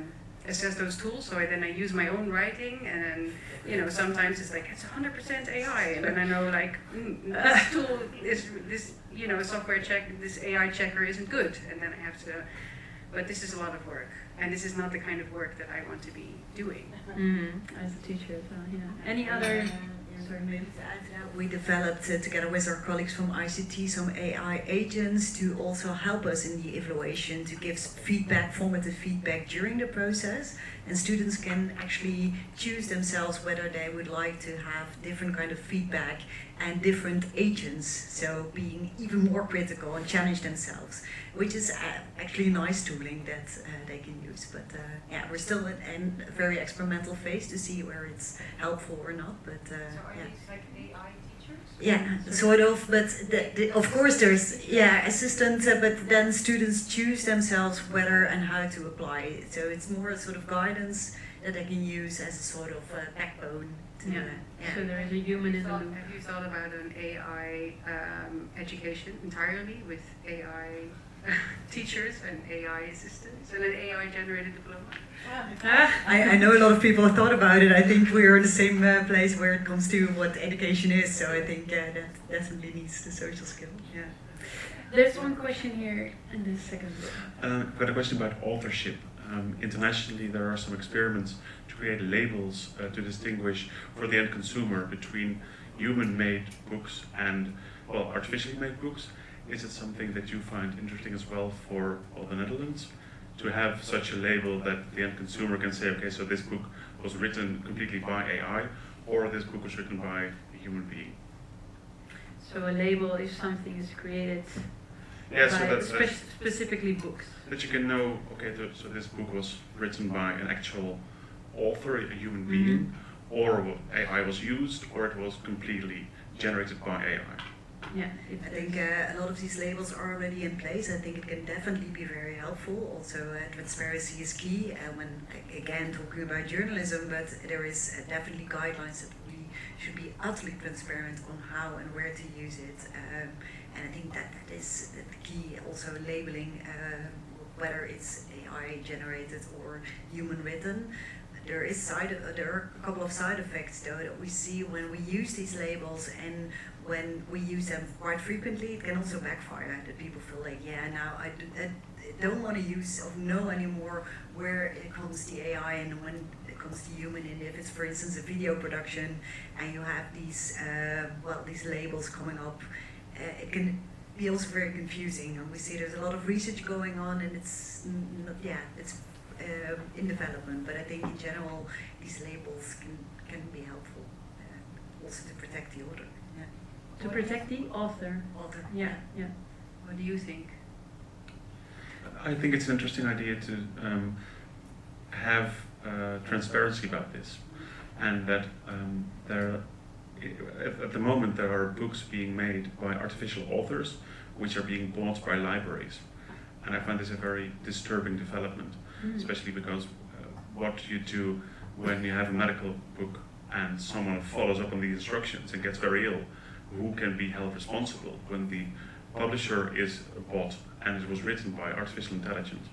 assess those tools. So then I use my own writing, and then sometimes it's like it's 100% AI, and then I know like this tool is this software check, this AI checker isn't good, and then I have to. But this is a lot of work, and this is not the kind of work that I want to be doing. As a teacher as well, Any other? Sorry, maybe to add to that, we developed together with our colleagues from ICT some AI agents to also help us in the evaluation, to give feedback, formative feedback during the process, and students can actually choose themselves whether they would like to have different kind of feedback and different agents, so being even more critical and challenge themselves, which is actually nice tooling that they can use. But we're still in a very experimental phase to see where it's helpful or not. But so are these like AI teachers? Yeah, sort of. But of course there's assistants, but then students choose themselves whether and how to apply it. So it's more a sort of guidance that they can use as a sort of backbone. So there is a human in the loop. Have you thought about an AI education entirely with AI teachers and AI assistants and an AI generated diploma? I know a lot of people have thought about it. I think we're in the same place where it comes to what education is. So I think that definitely needs the social skill. There's one question here in the second row. I've got a question about authorship. Internationally, there are some experiments to create labels to distinguish for the end consumer between human-made books and, artificially made books. Is it something that you find interesting as well for the Netherlands? To have such a label that the end consumer can say, okay, so this book was written completely by AI, or this book was written by a human being? So a label if something is created so by that, specifically books. That you can know, okay, so this book was written by an actual author, a human being, or AI was used, or it was completely generated by AI. I think a lot of these labels are already in place. I think it can definitely be very helpful. Also, transparency is key when, again, talking about journalism, but there is definitely guidelines that we should be utterly transparent on how and where to use it. And I think that is the key. Also, labeling whether it's AI generated or human written. There are a couple of side effects though that we see when we use these labels, and when we use them quite frequently, it can also backfire. That people feel like, now I don't want to use or know anymore where it comes to AI and when it comes to human. And if it's, for instance, a video production, and you have these these labels coming up, it can be also very confusing. And we see there's a lot of research going on, and it's in development, but I think in general these labels can be helpful also to protect the author. To protect the author. Yeah. What do you think? I think it's an interesting idea to have transparency about this, and that at the moment there are books being made by artificial authors which are being bought by libraries, and I find this a very disturbing development. Especially because what you do when you have a medical book and someone follows up on the instructions and gets very ill, who can be held responsible when the publisher is a bot and it was written by artificial intelligence?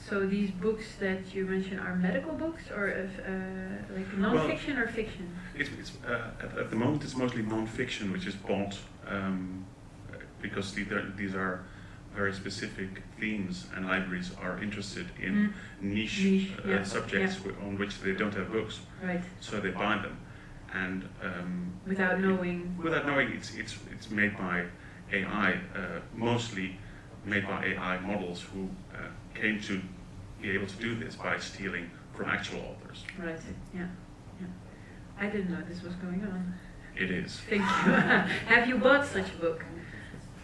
So these books that you mentioned are medical books, or like non-fiction or fiction? At the moment it's mostly non-fiction, which is bought because these are very specific themes, and libraries are interested in niche subjects on which they don't have books. Right. So they buy them, and without knowing. It's made by AI, mostly made by AI models who came to be able to do this by stealing from actual authors. Right. Yeah. I didn't know this was going on. It is. Thank you. Have you bought such a book?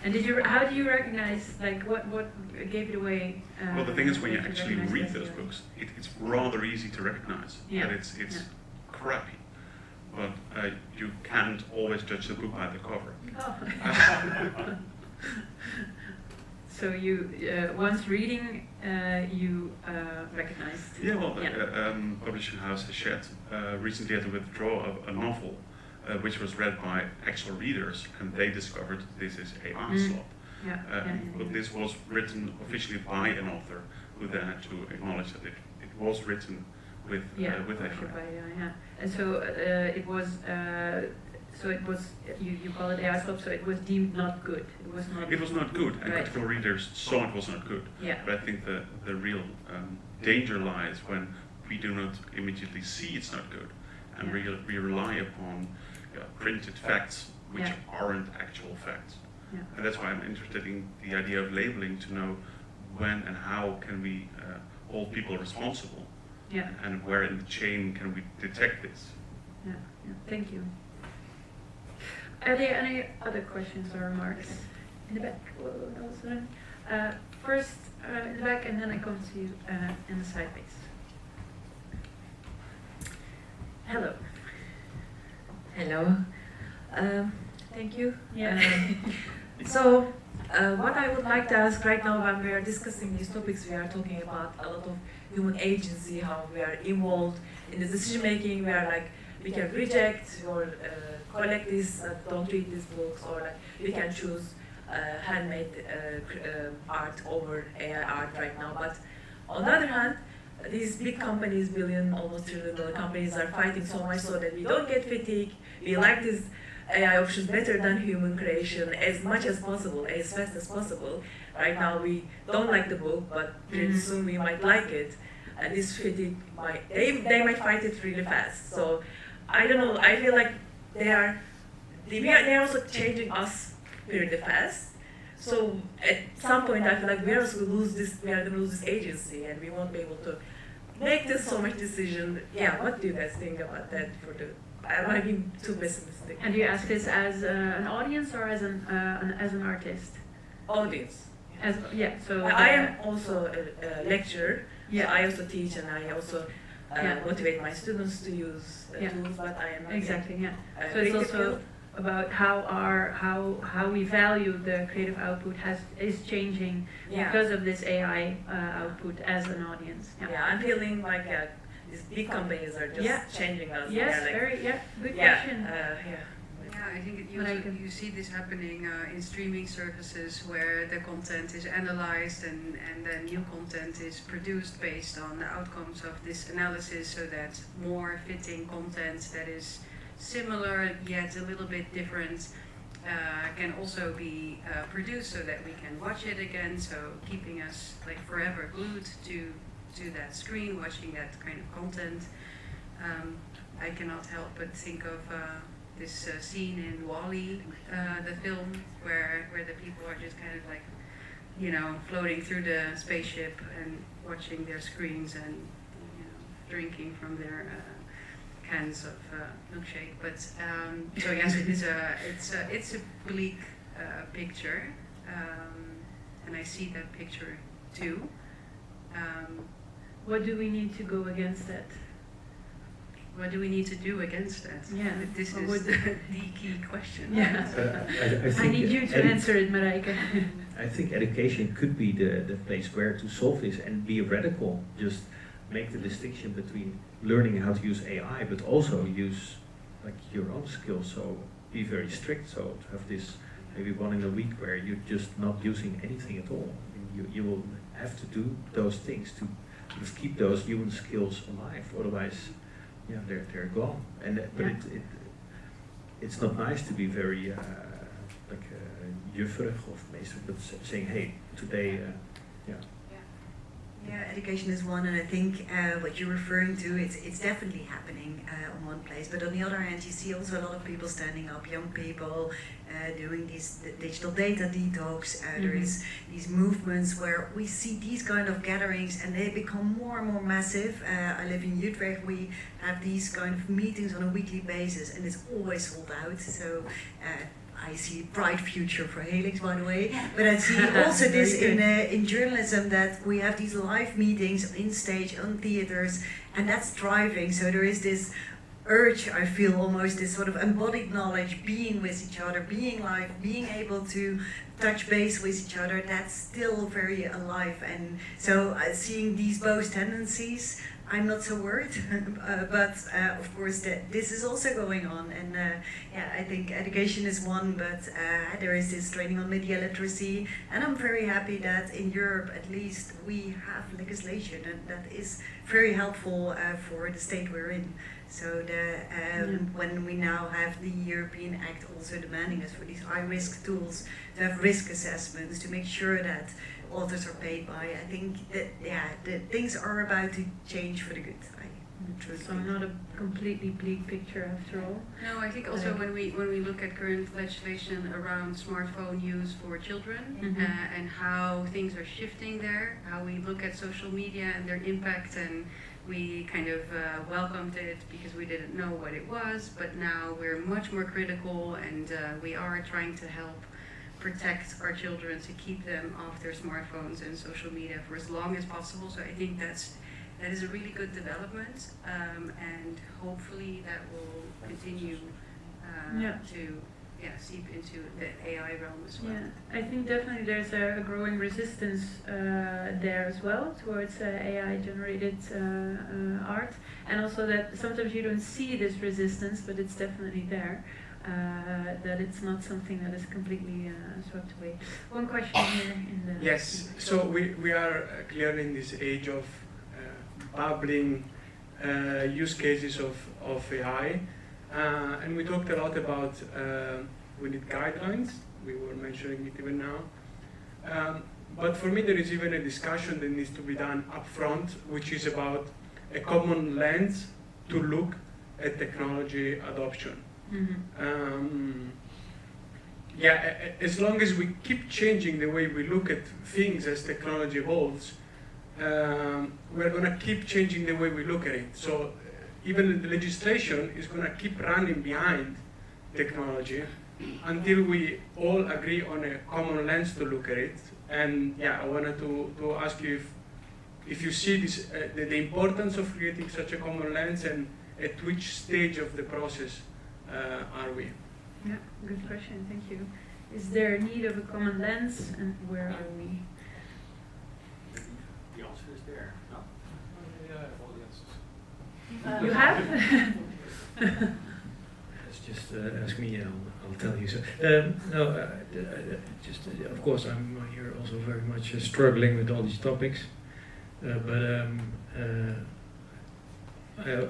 And how do you recognize, like, what gave it away? Well, the thing is, when you actually read those books, it's rather easy to recognize that it's crappy. But you can't always judge the book by the cover. Oh. So you, once reading, you recognized. Yeah, well, publishing house Hachette recently had to withdraw a novel which was read by actual readers, and they discovered this is AI slop. But this was written officially by an author, who then had to acknowledge that it was written with AI. And so it was. So it was, you call it AI slop, so it was deemed not good. It was not good, and critical readers saw it was not good. Yeah. But I think the real danger lies when we do not immediately see it's not good, and we rely upon printed facts which aren't actual facts. Yeah. And that's why I'm interested in the idea of labeling, to know when and how can we hold people responsible, and where in the chain can we detect this. Yeah. Thank you. Are there any other questions or remarks? In the back. First in the back, and then I come to you in the side base. Hello. Hello. Thank you. Yeah. So, what I would like to ask right now, when we are discussing these topics, we are talking about a lot of human agency, how we are involved in the decision making. We are like, we can reject or collect this, don't read these books, or like we can choose handmade art over AI art right now. But on the other hand, these big companies, almost $1 trillion companies, are fighting so much so that we don't get fatigue. We like these AI options better than human creation as much as possible, as fast as possible. Right now we don't like the book, but pretty soon we might like it. And this fatigue they might fight it really fast. So I don't know, I feel like they're also changing us pretty fast. So at some point I feel like we are going to lose this agency, and we won't be able to make this so much decision. Yeah, what do you guys think about that? Am I being too pessimistic? And do you ask this as an audience or as an artist? Audience. So I am also a lecturer. Yeah. So I also teach, and I also motivate my students to use tools, but I am not exactly. So it's also about how we value the creative output is changing because of this AI output as an audience. I'm feeling like these big companies are just changing us. Yes, good question. I think you see this happening in streaming services, where the content is analyzed and then new content is produced based on the outcomes of this analysis, so that more fitting content that is similar yet a little bit different can also be produced, so that we can watch it again, so keeping us like forever glued to that screen, watching that kind of content. I cannot help but think of this scene in WALL-E, the film, where the people are just kind of like, floating through the spaceship and watching their screens and drinking from their cans of milkshake. But so yes, it's a bleak picture, and I see that picture too. What do we need to go against that? What do we need to do against that? Yeah. This is the key question. Yeah. I need you to answer it, Marijke. I think education could be the place where to solve this and be radical. Just make the distinction between learning how to use AI, but also use like your own skills. So be very strict. So to have this maybe one in a week where you're just not using anything at all. You will have to do those things to keep those human skills alive. Otherwise, they're gone. And but it's not nice to be very jufferig of meester, but saying, hey, today, Yeah, education is one, and I think what you're referring to, it's definitely happening on one place. But on the other hand, you see also a lot of people standing up, young people doing these digital data detox. There is these movements where we see these kind of gatherings, and they become more and more massive. I live in Utrecht. We have these kind of meetings on a weekly basis, and it's always sold out. So. I see a bright future for Helix, by the way, but I see also this in journalism, that we have these live meetings in stage, on theaters, and that's driving. So there is this urge, I feel almost this sort of embodied knowledge, being with each other, being live, being able to touch base with each other, that's still very alive. And so seeing these both tendencies, I'm not so worried, but of course this is also going on, and yeah, I think education is one, but there is this training on media literacy, and I'm very happy that in Europe at least we have legislation, and that is very helpful for the state we're in. So when we now have the European Act also demanding us for these high-risk tools to have risk assessments to make sure that authors are paid by, I think that the things are about to change for the good. So not a completely bleak picture after all. No, I think also when we look at current legislation around smartphone use for children and how things are shifting there, how we look at social media and their impact, and we kind of welcomed it because we didn't know what it was, but now we're much more critical, and we are trying to help protect our children, to keep them off their smartphones and social media for as long as possible. So I think that is a really good development, and hopefully that will continue to seep into the AI realm as well. Yeah, I think definitely there's a growing resistance there as well towards AI-generated art, and also that sometimes you don't see this resistance, but it's definitely there. That it's not something that is completely swept away. One question here in the... Yes, so we are clearly in this age of bubbling use cases of AI, and we talked a lot about we need guidelines. We were mentioning it even now. But for me there is even a discussion that needs to be done up front, which is about a common lens to look at technology adoption. As long as we keep changing the way we look at things as technology evolves, we're going to keep changing the way we look at it. So even the legislation is going to keep running behind technology until we all agree on a common lens to look at it. And I wanted to ask you if you see this, the importance of creating such a common lens, and at which stage of the process are we? Yeah, good question, thank you. Is there a need of a common lens, and where are we? The answer is there. No? All the answers. You have? Just ask me, I'll tell you. So, of course, I'm here also very much struggling with all these topics. I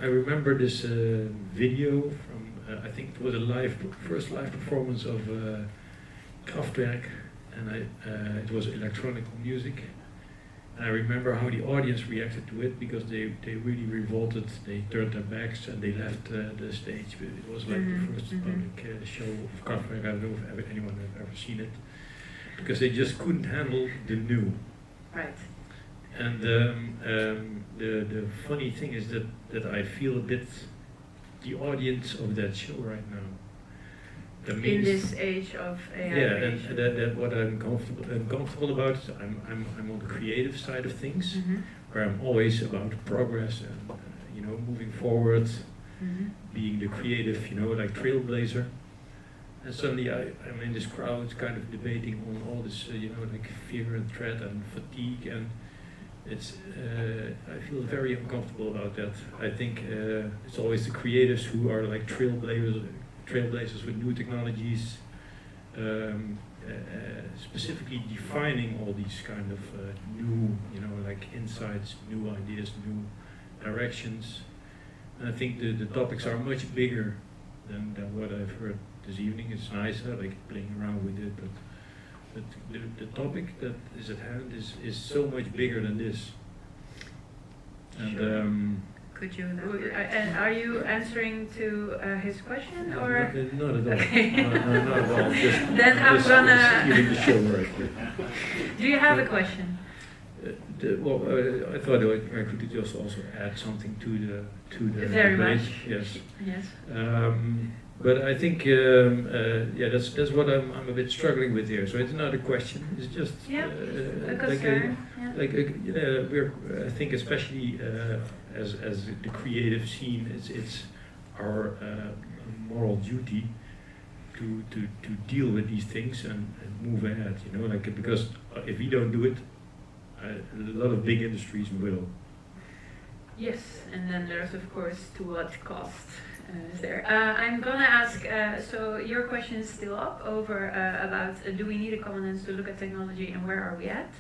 remember this video from, I think it was a first live performance of Kraftwerk, and it was electronic music. And I remember how the audience reacted to it, because they really revolted. They turned their backs and they left the stage. It was like the first public show of Kraftwerk. I don't know if anyone has ever seen it, because they just couldn't handle the new. Right. And the funny thing is that I feel a bit the audience of that show right now. That means, in this age of AI. Yeah, and that what I'm comfortable about is I'm on the creative side of things, where I'm always about progress and moving forward, being the creative, like trailblazer. And suddenly I'm in this crowd, kind of debating on all this, like fear and dread and fatigue, and it's I feel very uncomfortable about that. I think it's always the creatives who are like trailblazers with new technologies, specifically defining all these kind of new, like insights, new ideas, new directions. And I think the topics are much bigger than what I've heard this evening. It's nice, like playing around with it, but the topic that is at hand is so much bigger than this. And Could you And are you answering to his question or? not at all. Okay. Not at all. Then I'm gonna. Stealing the show right here. Do you have a question? I thought I could just also add something to the Very debate. much. Yes. Yes. But I think that's what I'm a bit struggling with here. So it's not a question. It's just a concern. We're I think especially as the creative scene, it's our moral duty to deal with these things and move ahead. Because if we don't do it, a lot of big industries will. Yes, and then there's of course to what cost is there. I'm gonna ask, so your question is still up over about do we need a common lens to look at technology and where are we at?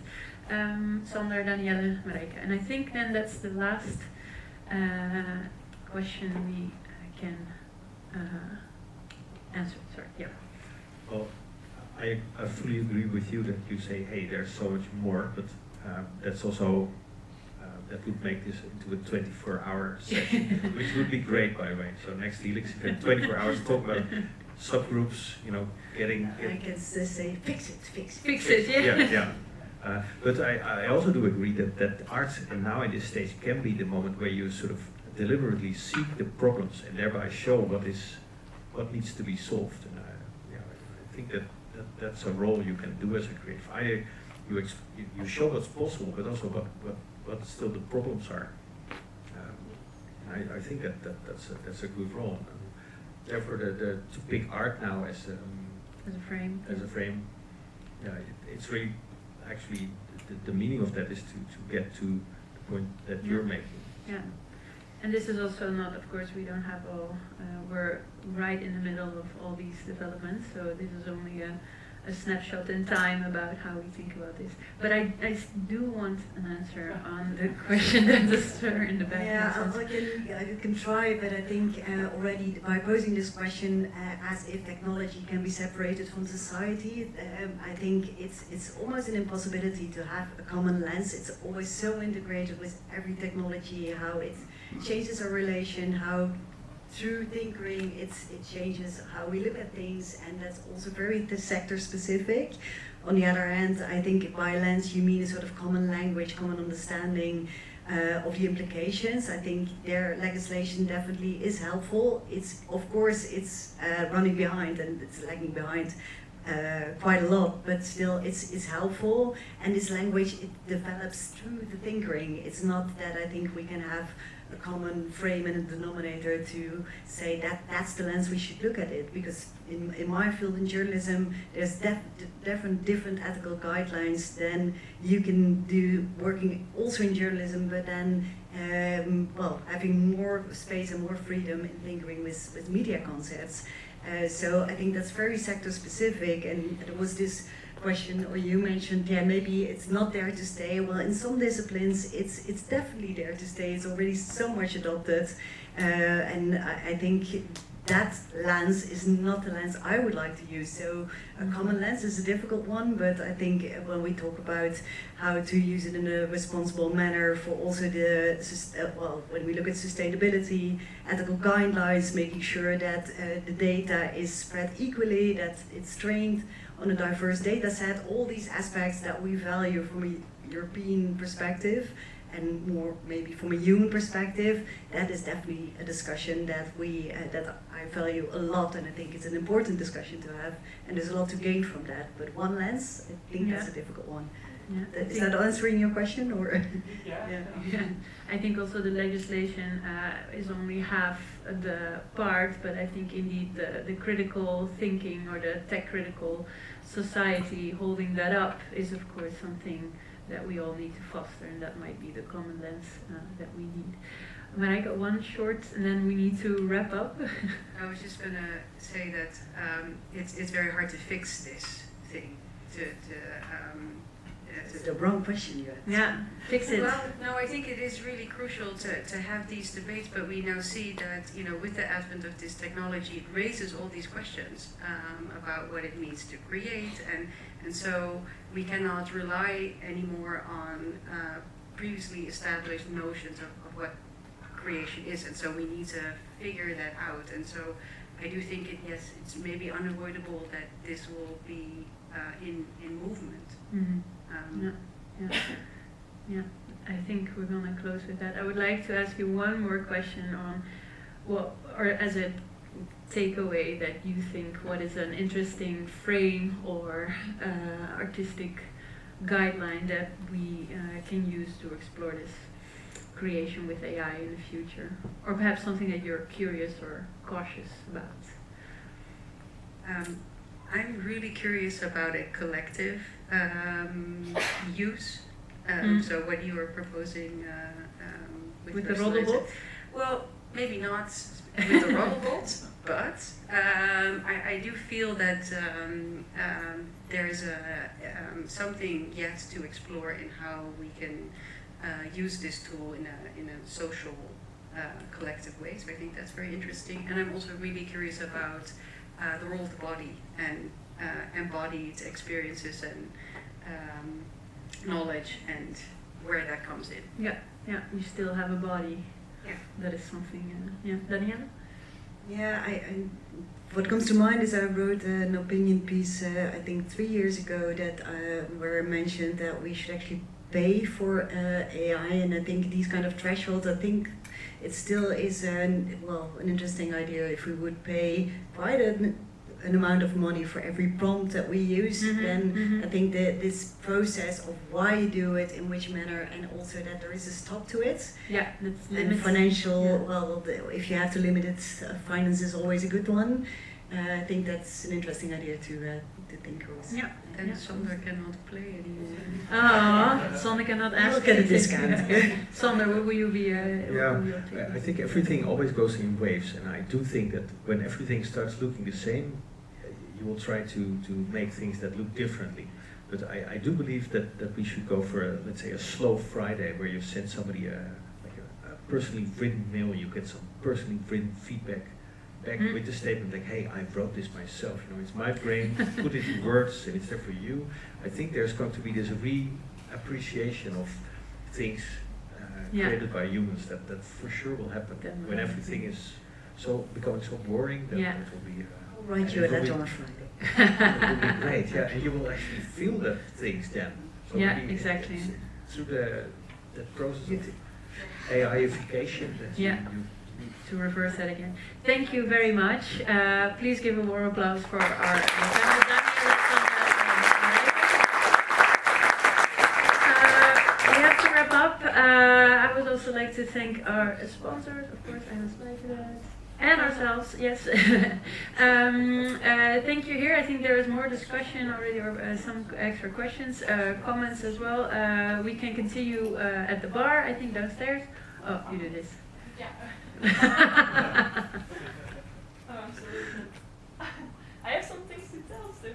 Sander, Danielle, Marijke. And I think then that's the last question we can answer. Sorry, yeah. Well, I fully agree with you that you say, hey, there's so much more, but that's also, that would make this into a 24-hour session, which would be great, by the way. So next Helix, you can 24 hours talk about subgroups, getting... I can say, fix it. Fix it, yeah. Yeah. But I also do agree that art, and now in this stage, can be the moment where you sort of deliberately seek the problems and thereby show what needs to be solved. And I think that's a role you can do as a creative. You show what's possible, but also what still the problems are. I think that's a good role. And therefore, to pick art now as a frame, yeah, it's really actually the meaning of that is to get to the point that you're making. Yeah. And this is also not, of course, we don't have all, we're right in the middle of all these developments, so this is only a snapshot in time about how we think about this. But I do want an answer on the question that the sir in the back has. I can try, but I think already by posing this question as if technology can be separated from society, I think it's almost an impossibility to have a common lens. It's always so integrated with every technology, how it changes our relation, how through tinkering it changes how we look at things, and that's also very sector specific. On the other hand, I think by lens you mean a sort of common language, common understanding of the implications. I think their legislation definitely is helpful. Of course it's running behind and it's lagging behind quite a lot, but still it's helpful, and this language, it develops through the tinkering. It's not that I think we can have a common frame and a denominator to say that that's the lens we should look at it, because in my field in journalism there's different ethical guidelines than you can do working also in journalism, but then having more space and more freedom in tinkering with media concepts. So I think that's very sector specific, and there was this question, or you mentioned, maybe it's not there to stay. Well, in some disciplines, it's definitely there to stay. It's already so much adopted, and I think that lens is not the lens I would like to use. So a common lens is a difficult one, but I think when we talk about how to use it in a responsible manner for also when we look at sustainability, ethical guidelines, making sure that the data is spread equally, that it's trained on a diverse data set, all these aspects that we value from a European perspective, and more maybe from a human perspective, that is definitely a discussion that I value a lot, and I think it's an important discussion to have, and there's a lot to gain from that. But one lens, I think that's a difficult one. Yeah. Is that answering your question, or? Yeah. I think also the legislation is only half the part, but I think indeed the critical thinking or the tech critical society holding that up is of course something that we all need to foster, and that might be the common lens that we need. But I got one short, and then we need to wrap up. I was just gonna say that it's very hard to fix this thing. That's the wrong question you asked. Yeah, fix it. Well, no, I think it is really crucial to have these debates, but we now see that, with the advent of this technology, it raises all these questions about what it means to create, and so we cannot rely anymore on previously established notions of what creation is, and so we need to figure that out. And so I do think it's maybe unavoidable that this will be in movement. Mm-hmm. Yeah. I think we're gonna close with that. I would like to ask you one more question on or as a takeaway that you think, what is an interesting frame or artistic guideline that we can use to explore this creation with AI in the future, or perhaps something that you're curious or cautious about? I'm really curious about a collective use. So what you were proposing with the Roddelbot? Well, maybe not with the Roddelbot, but I do feel that there's something yet to explore in how we can use this tool in a social, collective way. So I think that's very interesting. And I'm also really curious about the role of the body and embodied experiences and knowledge and where that comes in. Yeah, you still have a body. Yeah. That is something, Daniela? Yeah, what comes to mind is I wrote an opinion piece, I think 3 years ago, that where I mentioned that we should actually pay for AI, and I think these kind of thresholds, I think it still is an interesting idea. If we would pay quite an amount of money for every prompt that we use, then I think that this process of why you do it, in which manner, and also that there is a stop to it. Yeah, that's and financial, if you have to limit it, finance is always a good one. I think that's an interesting idea to think of. Yeah. And Sander cannot play anymore. Oh, Sander cannot ask. You'll get a discount. Sander, will you be? I think everything always goes in waves, and I do think that when everything starts looking the same, you will try to make things that look differently. But I do believe that we should go for let's say a slow Friday, where you send somebody a personally written mail, you get some personally written feedback back with the statement like, hey, I wrote this myself, it's my brain, put it in words, and it's there for you. I think there's going to be this re-appreciation of things created by humans that for sure will happen. When everything is becoming so boring, that it will be... I'll write you a letter on a Friday. It will be great, and you will actually feel the things then. So really exactly. Through that process of AIification that you to reverse that again. Thank you very much. Please give a warm applause for our we have to wrap up. I would also like to thank our sponsors, of course, I must like that. And ourselves, yes. Thank you here. I think there is more discussion already, or some extra questions, comments as well. We can continue at the bar, I think downstairs. Oh, you do this. Yeah. Absolutely. I have some things to tell still.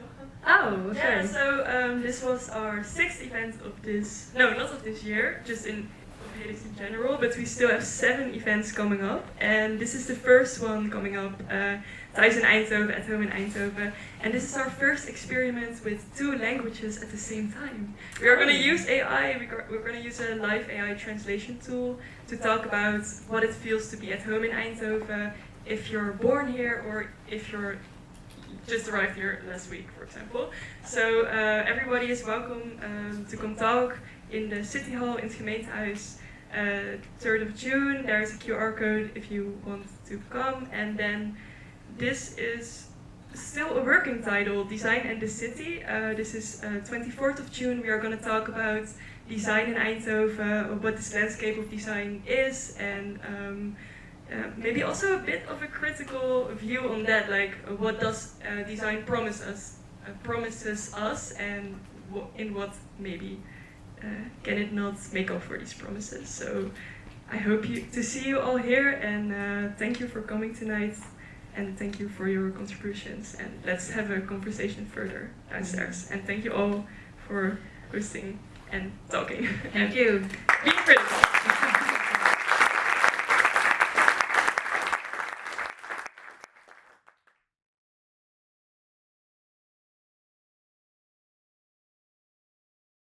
Oh, sorry. Yeah, so this was our 6th event of this, no, not of this year, just in Helix in general, but we still have 7 events coming up, and this is the first one coming up, Thuis in Eindhoven, at home in Eindhoven, and this is our first experiment with 2 languages at the same time. We are going to use AI, we're going to use a live AI translation tool to talk about what it feels to be at home in Eindhoven, if you're born here or if you're just arrived here last week, for example. So everybody is welcome to come talk in the City Hall in het gemeentehuis, 3rd of June. There's a QR code if you want to come. And then this is still a working title, Design and the City. This is 24th of June. We are going to talk about design in Eindhoven, what this landscape of design is, and maybe also a bit of a critical view on that, like what does design promises us, and in what maybe can it not make up for these promises. So I hope to see you all here, and thank you for coming tonight, and thank you for your contributions, and let's have a conversation further downstairs. And thank you all for hosting. and talking. Thank you. Being critical.